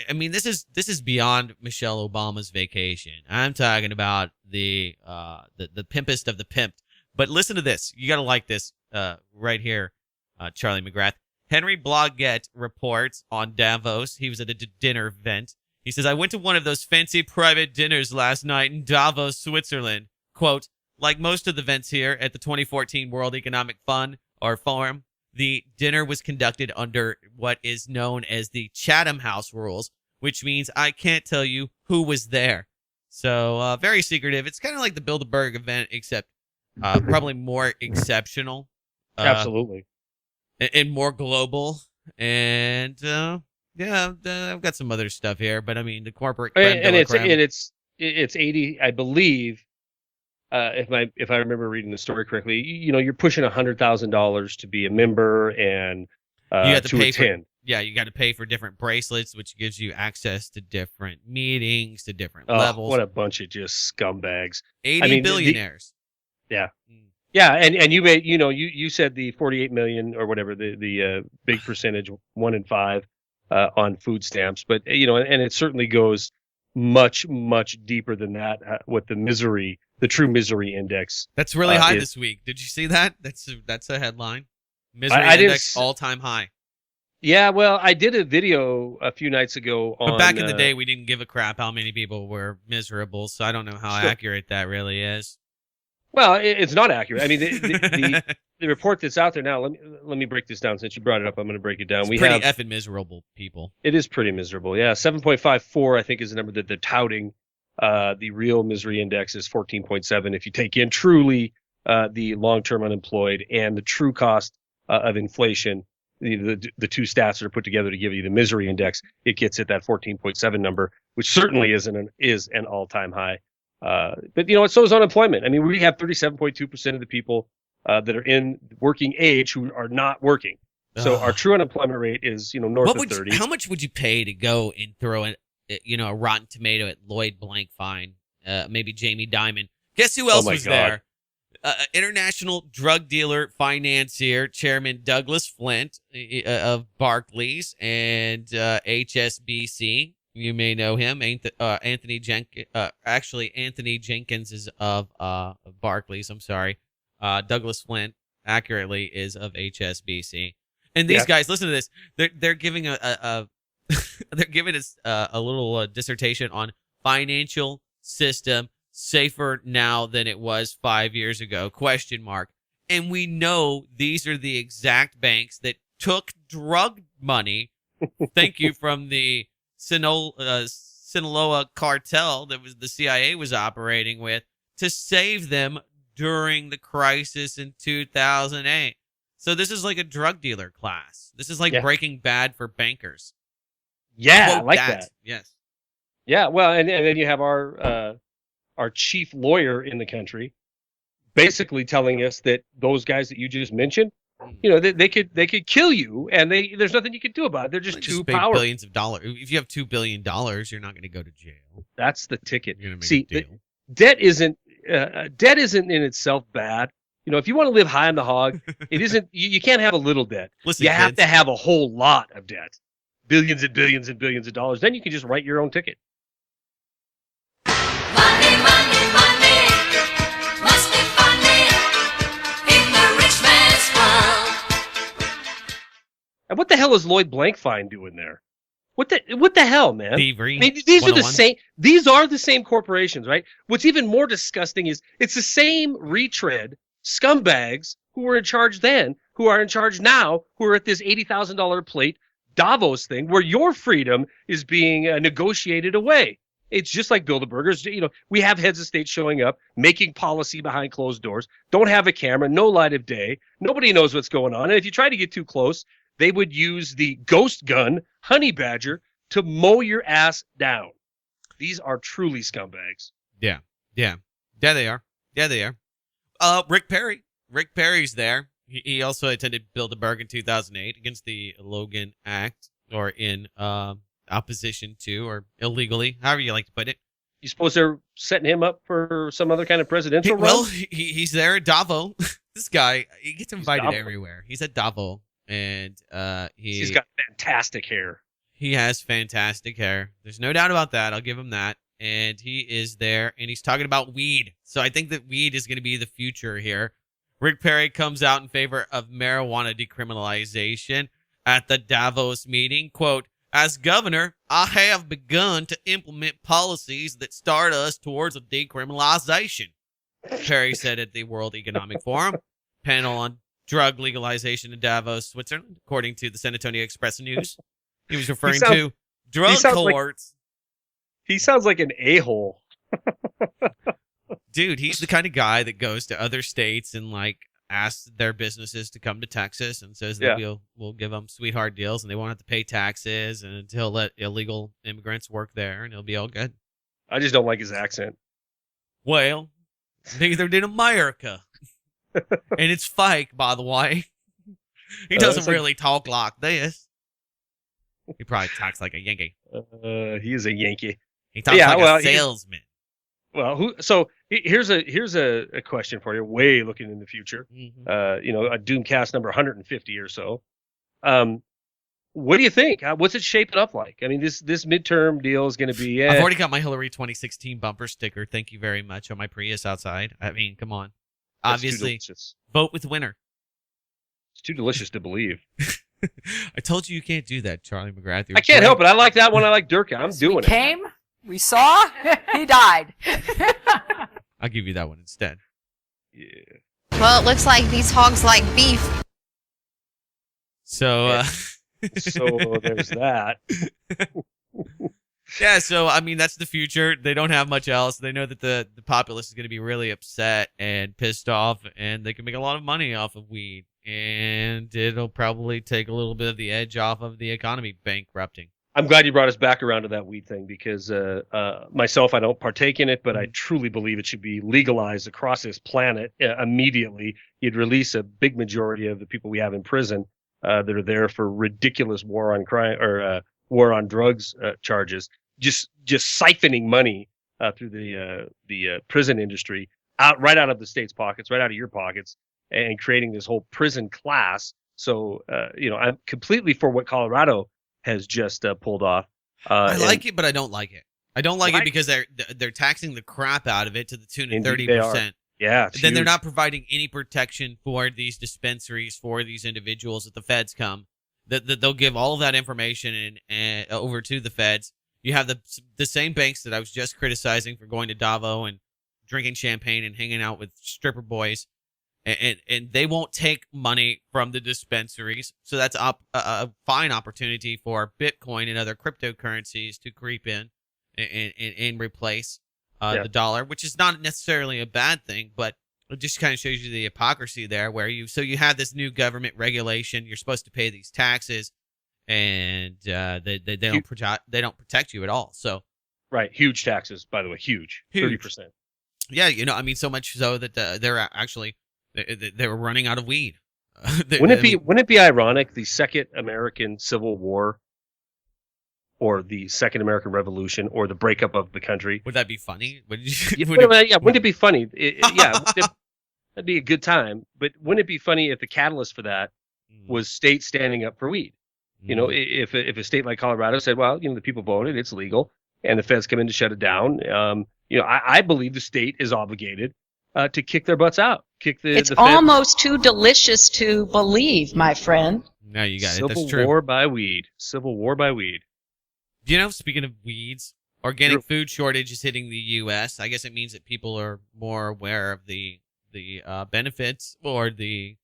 I mean, this is beyond Michelle Obama's vacation. I'm talking about the pimpest of the pimped. But listen to this. You got to like this right here, Charlie McGrath. Henry Blodgett reports on Davos. He was at a dinner event. He says, I went to one of those fancy private dinners last night in Davos, Switzerland. Quote, like most of the events here at the 2014 World Economic Fund or Forum, the dinner was conducted under what is known as the Chatham House rules, which means I can't tell you who was there. So very secretive. It's kind of like the Bilderberg event, except probably more exceptional. Absolutely. And more global. And... yeah, I've got some other stuff here, but I mean the corporate creme and de la creme. it's 80, I believe, if I remember reading the story correctly. You're pushing $100,000 to be a member and you have to attend. You got to pay for different bracelets, which gives you access to different meetings, to different levels. What a bunch of just scumbags! 80 billionaires. Yeah. Yeah, and you made you said the 48 million or whatever the big percentage, 1 in 5. On food stamps, but and it certainly goes much deeper than that. What the true misery index. That's really high this week. Did you see that? That's a headline. Misery index all-time high. Yeah, well, I did a video a few nights ago on. But back in the day, we didn't give a crap how many people were miserable, so I don't know how accurate that really is. Well, it's not accurate. I mean, the report that's out there now. Let me break this down. Since you brought it up, I'm going to break it down. It's pretty effing miserable, people. It is pretty miserable. Yeah, 7.54 I think is the number that they're touting. The real misery index is 14.7. If you take in truly the long-term unemployed and the true cost of inflation, the two stats that are put together to give you the misery index, it gets at that 14.7 number, which certainly is an all-time high. But so is unemployment. I mean, we have 37.2% of the people that are in working age who are not working. So our true unemployment rate is north of 30. How much would you pay to go and throw a rotten tomato at Lloyd Blankfein, maybe Jamie Dimon? Guess who else was there? International drug dealer, financier, Chairman Douglas Flint of Barclays and HSBC. You may know him. Anthony Jenkins. Anthony Jenkins is of Barclays. I'm sorry. Douglas Flint, accurately, is of HSBC. And these guys, listen to this. They're giving they're giving us a little dissertation on financial system safer now than it was 5 years ago? ? And we know these are the exact banks that took drug money. Thank you, from the Sinaloa cartel that was the CIA was operating with to save them during the crisis in 2008. So this is like a drug dealer class. This is like Breaking Bad for bankers. Yeah, I like that. Yes. Yeah, well, and then you have our chief lawyer in the country, basically telling us that those guys that you just mentioned, they could kill you, and there's nothing you can do about it. They're just too pay powerful. Billions of dollars. If you have $2 billion, you're not going to go to jail. That's the ticket. You're going to See, make a deal. debt isn't in itself bad. If you want to live high on the hog, it isn't. You can't have a little debt. Listen, you have kids. to have a whole lot of debt, billions and billions and billions of dollars. Then you can just write your own ticket. Money, money, money. Must be funny in the rich man's world. And what the hell is Lloyd Blankfein doing there? What the hell, man? Thievery. I mean, these are the 101. same. These are the same corporations, right? What's even more disgusting is it's the same retread scumbags who were in charge then, who are in charge now, who are at this $80,000 plate Davos thing, where your freedom is being negotiated away. It's just like Bilderbergers. We have heads of state showing up, making policy behind closed doors, don't have a camera, no light of day. Nobody knows what's going on. And if you try to get too close, they would use the ghost gun, honey badger, to mow your ass down. These are truly scumbags. Yeah. They are. Rick Perry. Rick Perry's there. He also attended Bilderberg in 2008 against the Logan Act, or in opposition to, or illegally, however you like to put it. You suppose they're setting him up for some other kind of presidential run? Well, he's there at Davos. This guy, he gets invited Davos. everywhere. He's at Davos, and He's got fantastic hair. he has fantastic hair. There's no doubt about that. I'll give him that. And he is there, and he's talking about weed. So I think that weed is going to be the future here. Rick Perry comes out in favor of marijuana decriminalization at the Davos meeting. Quote, "As governor, I have begun to implement policies that start us towards a decriminalization," Perry said at the World Economic Forum panel on drug legalization in Davos, Switzerland, according to the San Antonio Express News. He was referring to drug courts. He sounds like an a-hole. Dude, he's the kind of guy that goes to other states and asks their businesses to come to Texas and says that we'll give them sweetheart deals and they won't have to pay taxes, and he'll let illegal immigrants work there and it'll be all good. I just don't like his accent. Well, neither did America. And it's fake, by the way. He doesn't really talk like this. He probably talks like a Yankee. He is a Yankee. He talks like a salesman. So here's a question for you, way looking in the future. Mm-hmm. A DoomCast number 150 or so. What do you think? What's it shaping up like? I mean, this midterm deal is going to be. I've already got my Hillary 2016 bumper sticker. Thank you very much on my Prius outside. I mean, come on. Obviously, vote with winner. It's too delicious to believe. I told you can't do that, Charlie McGrath. I can't help it. I like that one. I like Durka. I'm doing it. Came, we saw, he died. I'll give you that one instead. Yeah. Well, it looks like these hogs like beef. So, So there's that. Yeah, so, I mean, that's the future. They don't have much else. They know that the populace is going to be really upset and pissed off, and they can make a lot of money off of weed. And it'll probably take a little bit of the edge off of the economy bankrupting. I'm glad you brought us back around to that weed thing, because myself, I don't partake in it, but I truly believe it should be legalized across this planet immediately. You'd release a big majority of the people we have in prison that are there for ridiculous war on crime or war on drugs charges, just siphoning money through the prison industry right out of the state's pockets, right out of your pockets, and creating this whole prison class. So I'm completely for what Colorado has just pulled off. I like it, but I don't like it. I don't like it because they're taxing the crap out of it to the tune of 30%. Yeah. Then they're not providing any protection for these dispensaries, for these individuals that the feds come. That they'll give all of that information and over to the feds. You have the same banks that I was just criticizing for going to Davos and drinking champagne and hanging out with stripper boys, and they won't take money from the dispensaries. So that's a fine opportunity for Bitcoin and other cryptocurrencies to creep in and replace the dollar, which is not necessarily a bad thing, but it just kind of shows you the hypocrisy there, where you have this new government regulation. You're supposed to pay these taxes, and they don't protect you at all. So right, huge taxes, by the way, huge. 30%. Yeah, I mean, so much so that they're actually they were running out of weed. Wouldn't it be ironic the Second American Civil War, or the Second American Revolution, or the breakup of the country? Would that be funny? Wouldn't it be funny? That'd be a good time. But wouldn't it be funny if the catalyst for that was states standing up for weed? If a state like Colorado said, well, the people voted, it's legal, and the feds come in to shut it down. I believe the state is obligated to kick their butts out. It's the feds. almost too delicious to believe, my friend. No, you got it. That's Civil true. War by weed. Civil War by weed. Speaking of weeds, organic food shortage is hitting the U.S. I guess it means that people are more aware of the benefits or the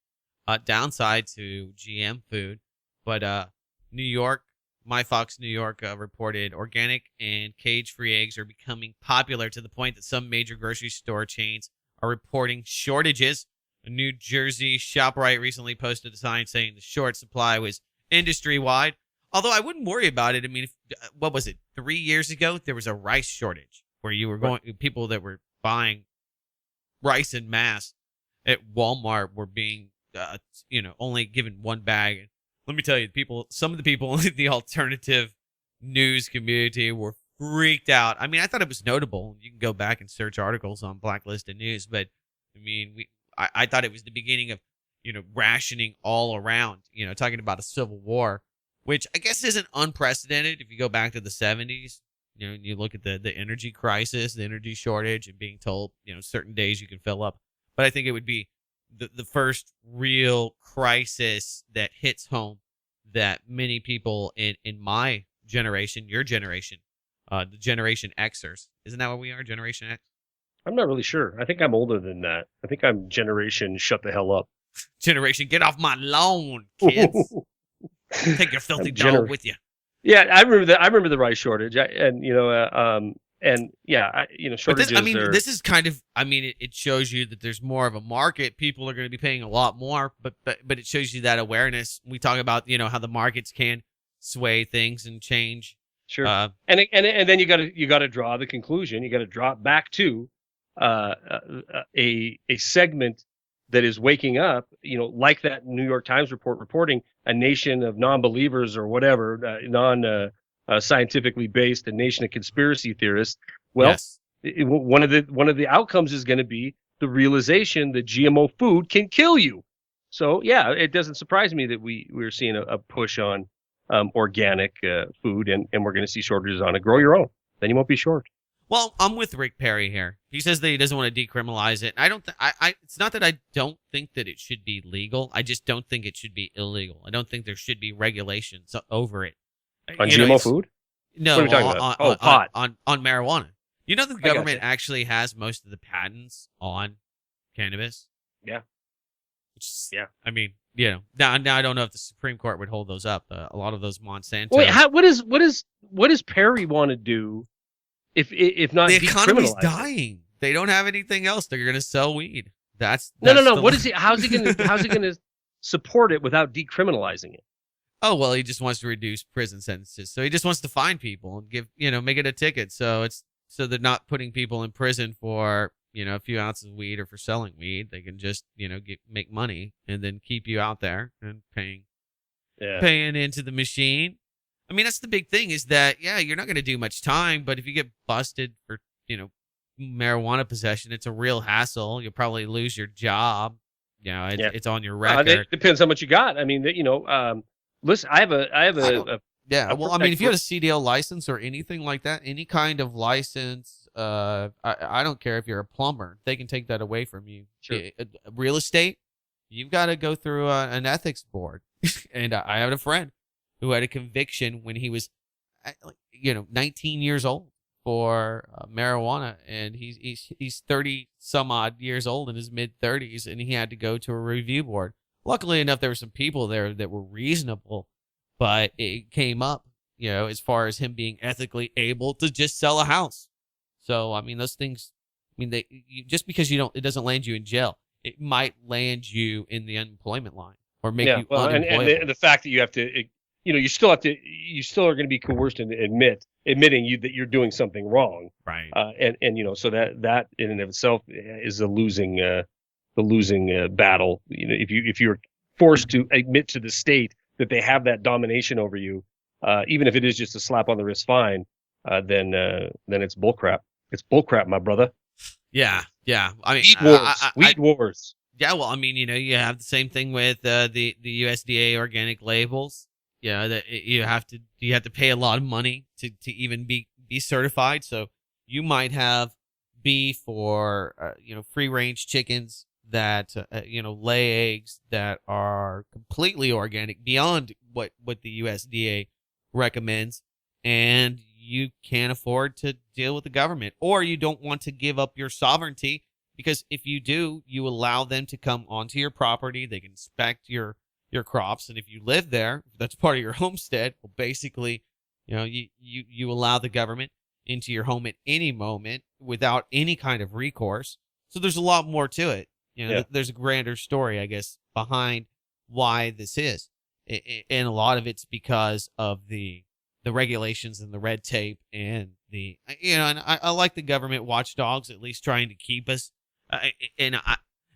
downside to GM food. But New York, MyFox New York reported organic and cage-free eggs are becoming popular to the point that some major grocery store chains are reporting shortages. A New Jersey ShopRite recently posted a sign saying the short supply was industry-wide. Although I wouldn't worry about it. I mean, what was it? 3 years ago, there was a rice shortage where you were people that were buying rice in mass at Walmart were being, only given one bag. Let me tell you, some of the people in the alternative news community were freaked out. I mean, I thought it was notable. You can go back and search articles on Blacklisted News, but I mean, I thought it was the beginning of, rationing all around, talking about a civil war, which I guess isn't unprecedented if you go back to the 70s. You look at the energy crisis, the energy shortage, and being told, certain days you can fill up. But I think it would be the first real crisis that hits home that many people in my generation, your generation, the Generation Xers. Isn't that what we are, Generation X? I'm not really sure. I think I'm older than that. I think I'm Generation Shut the Hell Up. Generation Get Off My Lawn, kids. Take your filthy dog with you. Yeah, I remember that. I remember the rice shortage, shortages. This is kind of. I mean, it shows you that there's more of a market. People are going to be paying a lot more, but it shows you that awareness. We talk about how the markets can sway things and change. Sure. And then you got to draw the conclusion. You got to drop back to a segment that is waking up, like that New York Times reporting a nation of non-believers or whatever, scientifically based, a nation of conspiracy theorists. Well, yes. One of the outcomes is going to be the realization that GMO food can kill you. So yeah, it doesn't surprise me that we're seeing a push on organic food, and we're going to see shortages on it. Grow your own, then you won't be short. Well, I'm with Rick Perry here. He says that he doesn't want to decriminalize it. It's not that I don't think that it should be legal. I just don't think it should be illegal. I don't think there should be regulations over it. On GMO food? No, what are we talking about? Pot. On marijuana. You know the government actually has most of the patents on cannabis? Yeah. Yeah. I mean, now I don't know if the Supreme Court would hold those up. A lot of those Monsanto. Wait, what does Perry want to do? If not, the economy's dying. They don't have anything else. They're going to sell weed. That's no. What is he? How's he going to support it without decriminalizing it? Oh well, he just wants to reduce prison sentences. So he just wants to fine people and give make it a ticket. So they're not putting people in prison for a few ounces of weed or for selling weed. They can just make money and then keep you out there and paying into the machine. I mean, that's the big thing is that, you're not going to do much time, but if you get busted for, marijuana possession, it's a real hassle. You'll probably lose your job. It's on your record. It depends how much you got. I mean, listen, I have a if you had a CDL license or anything like that, any kind of license, I don't care if you're a plumber. They can take that away from you. Sure. Real estate, you've got to go through an ethics board. And I had a friend who had a conviction when he was, 19 years old for marijuana, and he's 30 some odd years old in his mid 30s, and he had to go to a review board. Luckily enough, there were some people there that were reasonable, but it came up, as far as him being ethically able to just sell a house. So I mean, those things. I mean, just because it doesn't land you in jail, it might land you in the unemployment line or make you unemployable. And the fact that you have to you still are going to be coerced into admitting that you're doing something wrong. Right. And so that in and of itself is the losing battle. If you're forced to admit to the state that they have that domination over you, even if it is just a slap on the wrist fine, then it's bullcrap. It's bullcrap, my brother. Yeah. I mean, wheat wars. Yeah, well, I mean, you have the same thing with the USDA organic labels. That you have to pay a lot of money to even be certified. So you might have beef or free range chickens that lay eggs that are completely organic beyond what the USDA recommends, and you can't afford to deal with the government, or you don't want to give up your sovereignty, because if you do, you allow them to come onto your property. They can inspect your crops, and if you live there, if that's part of your homestead, well, basically, you allow the government into your home at any moment without any kind of recourse. So there's a lot more to it. There's a grander story, I guess, behind why this is, and a lot of it's because of the regulations and the red tape and and I like the government watchdogs at least trying to keep us in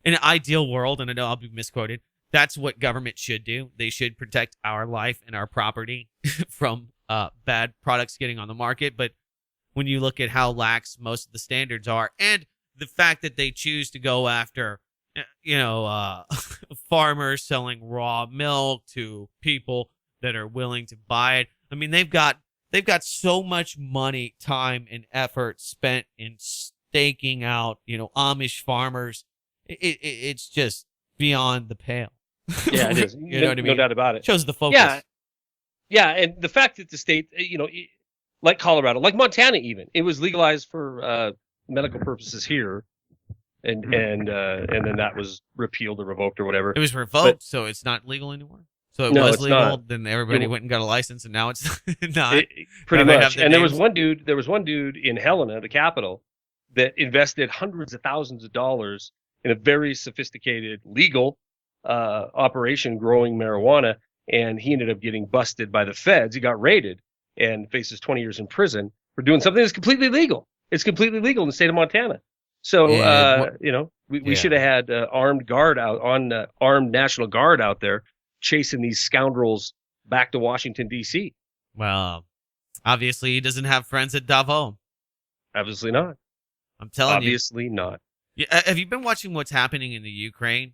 an ideal world, and I know I'll be misquoted. That's what government should do. They should protect our life and our property from bad products getting on the market. But when you look at how lax most of the standards are, and the fact that they choose to go after, farmers selling raw milk to people that are willing to buy it. I mean, they've got so much money, time, and effort spent in staking out, Amish farmers. It's just beyond the pale. Yeah, it is. You know what I mean? No doubt about it. Shows the focus. Yeah, and the fact that the state, like Colorado, like Montana, even it was legalized for medical purposes here, and then that was repealed or revoked or whatever. It was revoked, so it's not legal anymore. So it was legal. Not. Then everybody went and got a license, and now it's not. Pretty much. And there was one dude in Helena, the capital, that invested hundreds of thousands of dollars in a very sophisticated legal operation growing marijuana, and he ended up getting busted by the feds. He got raided and faces 20 years in prison for doing something that's completely legal. It's completely legal in the state of Montana. So we should have had armed National Guard out there chasing these scoundrels back to Washington D.C. Well, obviously he doesn't have friends at Davos. Obviously not. I'm telling you. Obviously not. Yeah, have you been watching what's happening in the Ukraine?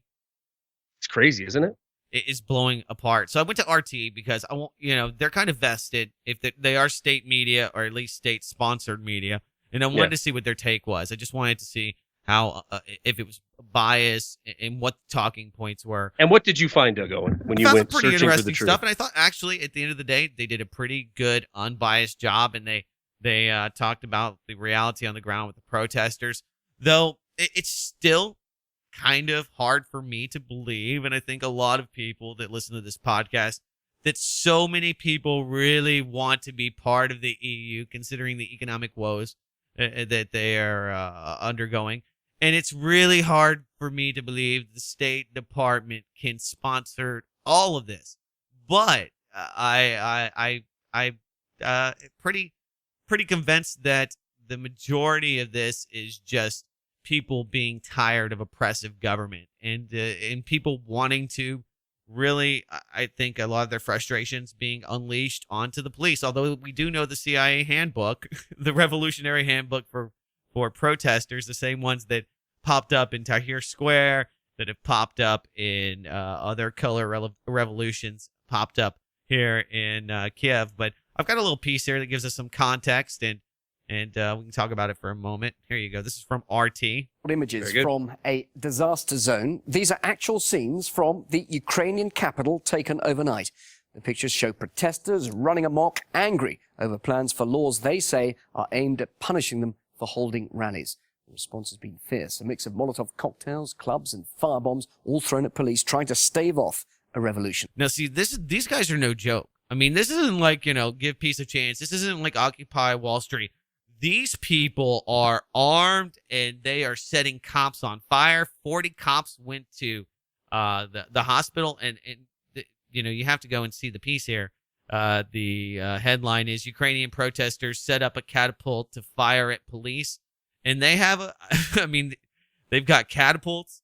It's crazy, isn't it? It is blowing apart. So I went to RT because I want, they're kind of vested if they are state media, or at least state sponsored media, and I wanted to see what their take was. I just wanted to see how if it was biased and what the talking points were. And what did you find, Doug Owen, when you went searching for the truth? Pretty interesting stuff, and I thought actually at the end of the day they did a pretty good unbiased job, and they talked about the reality on the ground with the protesters, though it's still kind of hard for me to believe, and I think a lot of people that listen to this podcast, that so many people really want to be part of the EU, considering the economic woes that they are undergoing. And it's really hard for me to believe the State Department can sponsor all of this. But I pretty convinced that the majority of this is just people being tired of oppressive government, and people wanting to really, I think a lot of their frustrations being unleashed onto the police. Although we do know the CIA handbook, the revolutionary handbook for protesters, the same ones that popped up in Tahrir Square, that have popped up in other color revolutions, popped up here in Kiev. But I've got a little piece here that gives us some context, and we can talk about it for a moment. Here you go. This is from RT. Images from a disaster zone. These are actual scenes from the Ukrainian capital taken overnight. The pictures show protesters running amok, angry over plans for laws they say are aimed at punishing them for holding rallies. The response has been fierce. A mix of Molotov cocktails, clubs, and firebombs, all thrown at police trying to stave off a revolution. Now, see, these guys are no joke. I mean, this isn't like, give peace a chance. This isn't like Occupy Wall Street. These people are armed, and they are setting cops on fire. 40 cops went to the hospital, and you have to go and see the piece here. The headline is Ukrainian protesters set up a catapult to fire at police. And they have I mean, they've got catapults.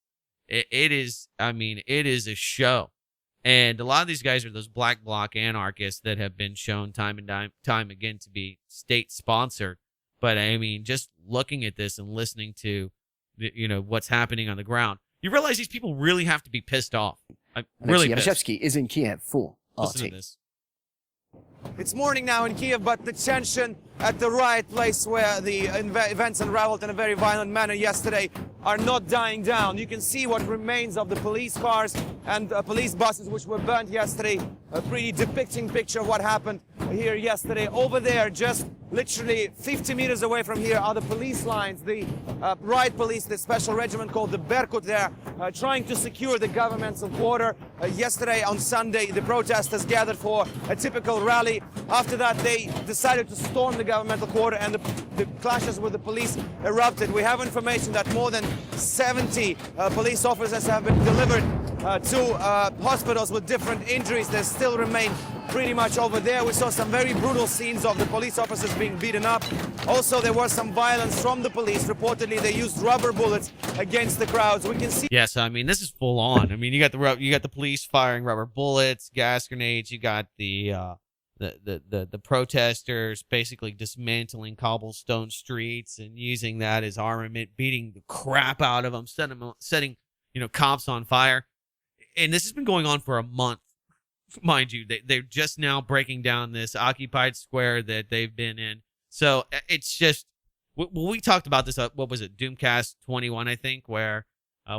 It is a show. And a lot of these guys are those black bloc anarchists that have been shown time and time again to be state sponsored. But I mean, just looking at this and listening to, what's happening on the ground, you realize these people really have to be pissed off. I'm really pissed. Yaroshevsky is in Kiev for Listen RT. to this. It's morning now in Kiev, but the tension at the riot place where the events unraveled in a very violent manner yesterday are not dying down. You can see what remains of the police cars and police buses which were burnt yesterday. A pretty depicting picture of what happened here yesterday. Over there, just literally 50 meters away from here, are the police lines. The riot police, the special regiment called the Berkut there, trying to secure the government's border. Yesterday on Sunday, the protesters gathered for a typical rally. After that, they decided to storm the governmental quarter, and the clashes with the police erupted. We have information that more than 70 police officers have been delivered to hospitals with different injuries. They still remain pretty much over there. We saw some very brutal scenes of the police officers being beaten up. Also, there was some violence from the police. Reportedly, they used rubber bullets against the crowds. We can see. Yes, I mean, this is full on. I mean, you got the police firing rubber bullets, gas grenades. You got the protesters basically dismantling cobblestone streets and using that as armament, beating the crap out of them, setting cops on fire. And this has been going on for a month, mind you. They're just now breaking down this occupied square that they've been in. So it's just, we talked about this. What was it? DoomCast 21, I think, where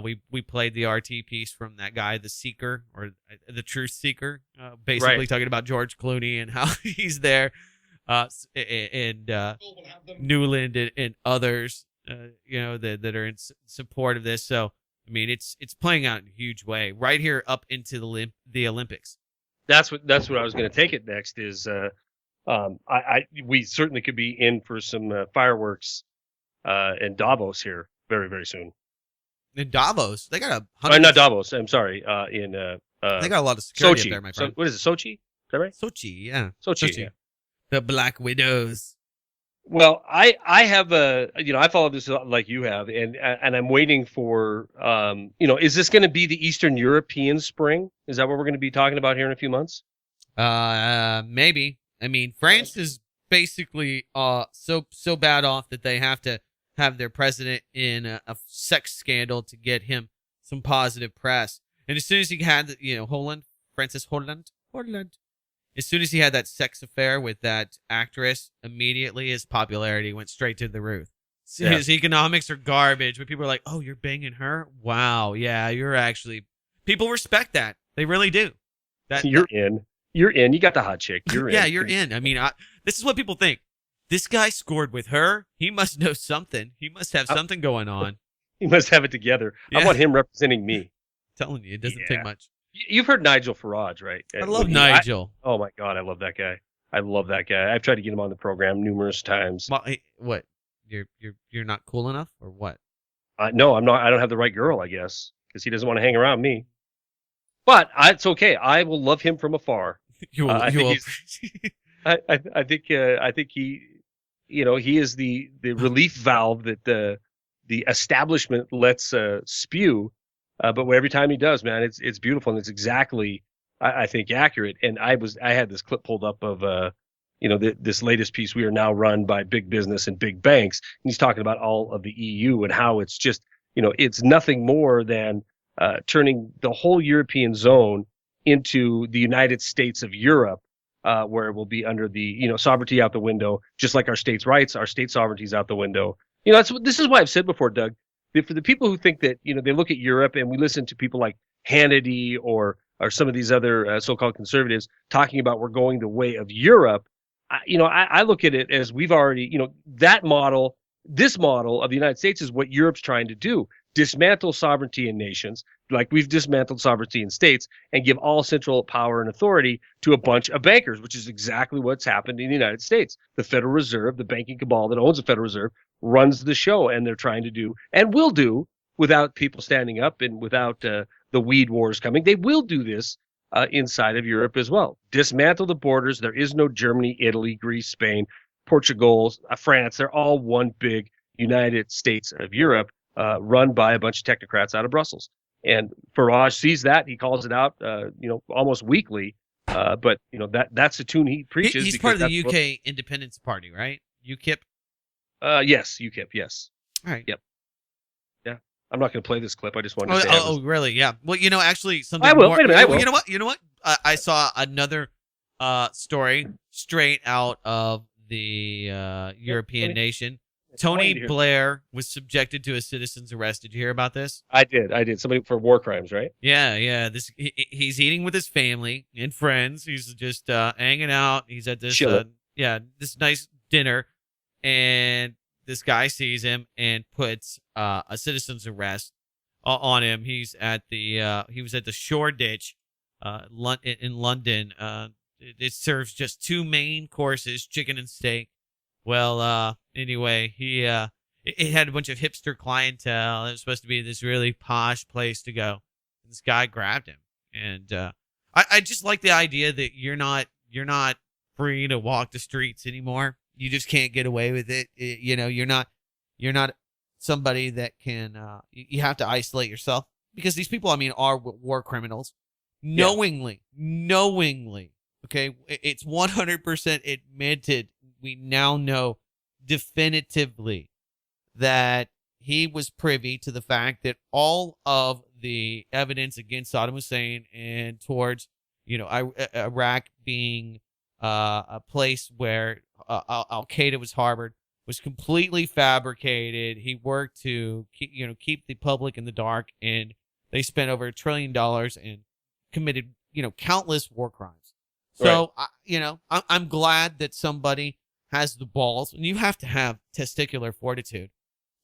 we played the RT piece from that guy, the Seeker, or the Truth Seeker, basically talking about George Clooney and how he's there, and Newland and others, that are in support of this. So, I mean, it's playing out in a huge way right here up into the Olympics. That's what I was going to take it next is, we certainly could be in for some fireworks in Davos here very, very soon. In Davos, they got not Davos. I'm sorry. In they got a lot of security Sochi. up there, my friend. What is it? Sochi? Is that right? Sochi, yeah. Sochi. Yeah. The Black Widows. Well, I have I follow this like you have, and I'm waiting for is this going to be the Eastern European spring? Is that what we're going to be talking about here in a few months? Maybe. I mean, France is basically so bad off that they have to have their president in a sex scandal to get him some positive press. And as soon as he had, Francis Holland, as soon as he had that sex affair with that actress, immediately his popularity went straight to the roof. So his economics are garbage, but people are like, oh, you're banging her? Wow, yeah, you're actually... People respect that. They really do. You're in. You got the hot chick. You're in. Yeah, you're in. I mean, this is what people think. This guy scored with her. He must know something. He must have something going on. He must have it together. Yeah. I want him representing me. I'm telling you, it doesn't take much. You've heard Nigel Farage, right? I love Nigel. Oh my God, I love that guy. I've tried to get him on the program numerous times. Well, what? You're not cool enough, or what? No, I'm not. I don't have the right girl, I guess, because he doesn't want to hang around me. But it's okay. I will love him from afar. I think he, he is the relief valve that the establishment lets spew. But every time he does, man, it's beautiful, and it's exactly, I think, accurate. And I had this clip pulled up of this latest piece. We are now run by big business and big banks. And he's talking about all of the EU and how it's just, it's nothing more than turning the whole European zone into the United States of Europe, where it will be under the, sovereignty out the window, just like our states' rights, our state sovereignty's out the window. This is why I've said before, Doug, for the people who think that, they look at Europe, and we listen to people like Hannity or some of these other so-called conservatives talking about we're going the way of Europe. I look at it as we've already, that model, this model of the United States is what Europe's trying to do. Dismantle sovereignty in nations, like we've dismantled sovereignty in states, and give all central power and authority to a bunch of bankers, which is exactly what's happened in the United States. The Federal Reserve, the banking cabal that owns the Federal Reserve, runs the show, and they're trying to do, and will do, without people standing up and without the weed wars coming. They will do this inside of Europe as well. Dismantle the borders. There is no Germany, Italy, Greece, Spain, Portugal, France. They're all one big United States of Europe, run by a bunch of technocrats out of Brussels. And Farage sees that. He calls it out, almost weekly. But that's the tune he preaches. He's part of the UK Independence Party, right? UKIP. Yes, UKIP. Yes. All right. Yep. Yeah. I'm not going to play this clip. I just wanted to say. Oh, really? Yeah. Well, actually, something. I will. More, Wait a minute. I will. You know what? I saw another story straight out of the European nation. Tony Blair was subjected to a citizen's arrest. Did you hear about this? I did. Somebody for war crimes, right? Yeah. He's eating with his family and friends. He's just hanging out. He's at this this nice dinner, and this guy sees him and puts a citizen's arrest on him. He was at the Shoreditch in London. It serves just 2 main courses, chicken and steak. Well, anyway, it had a bunch of hipster clientele. It was supposed to be this really posh place to go. This guy grabbed him, and I just like the idea that you're not free to walk the streets anymore. You just can't get away with it. You're not somebody that can. You have to isolate yourself because these people, are war criminals, knowingly. Okay, it's 100% admitted. We now know definitively that he was privy to the fact that all of the evidence against Saddam Hussein and towards, Iraq being a place where Al Qaeda was harbored was completely fabricated. He worked to keep the public in the dark, and they spent over $1 trillion and committed countless war crimes. So right. I'm glad that somebody has the balls, and you have to have testicular fortitude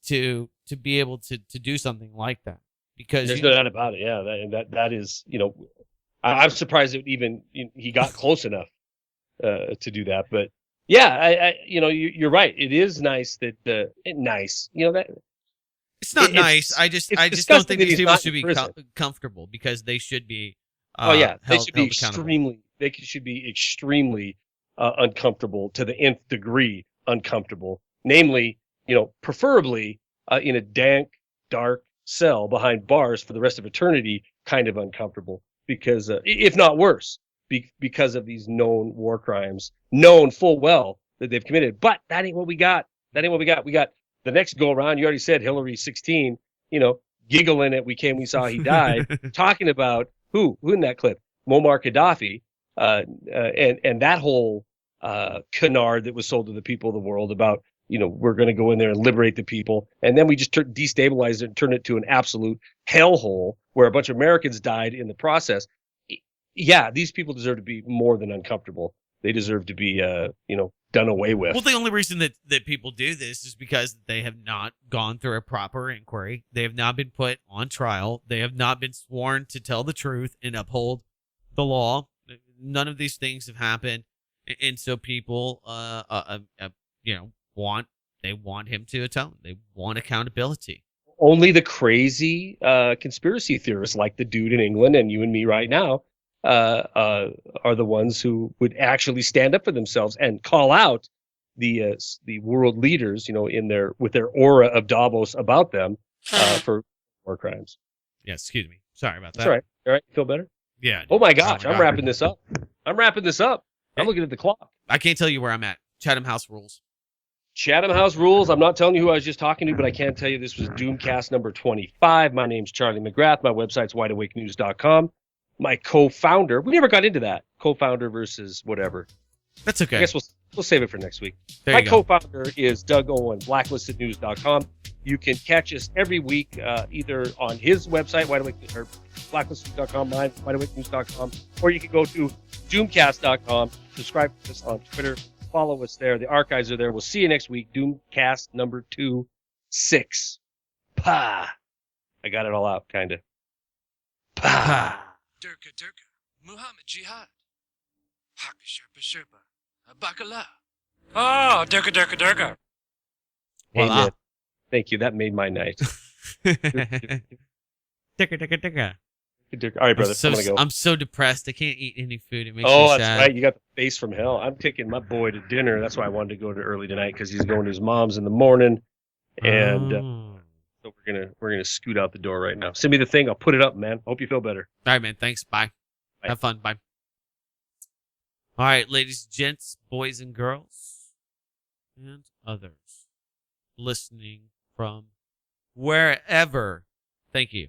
to be able to do something like that. Because there's no doubt about it. Yeah, that is, I'm surprised that even he got close enough to do that. But yeah, you're right. It is nice that that it's not nice. I just don't think these people should be comfortable because they should be. They should be extremely uncomfortable to the nth degree uncomfortable. Namely, preferably in a dank, dark cell behind bars for the rest of eternity, kind of uncomfortable because, if not worse, because of these known war crimes, known full well that they've committed. But that ain't what we got. We got the next go around. You already said Hillary 16, giggling at we saw he died, talking about who in that clip? Muammar Gaddafi. And that whole canard that was sold to the people of the world about, we're going to go in there and liberate the people. And then we just destabilized it and turned it to an absolute hellhole where a bunch of Americans died in the process. Yeah, these people deserve to be more than uncomfortable. They deserve to be, done away with. Well, the only reason that people do this is because they have not gone through a proper inquiry. They have not been put on trial. They have not been sworn to tell the truth and uphold the law. None of these things have happened, and so people, want him to atone. They want accountability. Only the crazy conspiracy theorists, like the dude in England and you and me right now, are the ones who would actually stand up for themselves and call out the world leaders, with their aura of Davos about them for war crimes. Yeah, excuse me. Sorry about that. That's all right. All right, feel better? Yeah. Oh my gosh, I'm wrapping this up. I'm looking at the clock. I can't tell you where I'm at. Chatham House rules. Chatham House rules. I'm not telling you who I was just talking to, but I can tell you this was DoomCast number 25. My name's Charlie McGrath. My website's wideawakenews.com. My co-founder, we never got into that. Co-founder versus whatever. That's okay. I guess we'll save it for next week. My co-founder is Doug Owen, blacklistednews.com. You can catch us every week either on his website, or blacklistednews.com, mine, wideawakenews.com, or you can go to doomcast.com, subscribe to us on Twitter, follow us there. The archives are there. We'll see you next week. Doomcast number 26. Pa. I got it all out, kind of. Pa. Durka Durka, Muhammad Jihad, Haka Sherpa Sherpa, Bakala. Oh, Durka Durka Durka. Well, thank you. That made my night. Durka Durka Durka. All right, brother. I'm gonna go. I'm so depressed. I can't eat any food. It makes Oh, me that's sad. right. You got the face from hell. I'm taking my boy to dinner. That's why I wanted to go to early tonight because he's going to his mom's in the morning, and so we're gonna scoot out the door right now. Send me the thing. I'll put it up, man. Hope you feel better. All right, man. Thanks. Bye. Have fun. Bye. All right, ladies, gents, boys and girls, and others listening from wherever. Thank you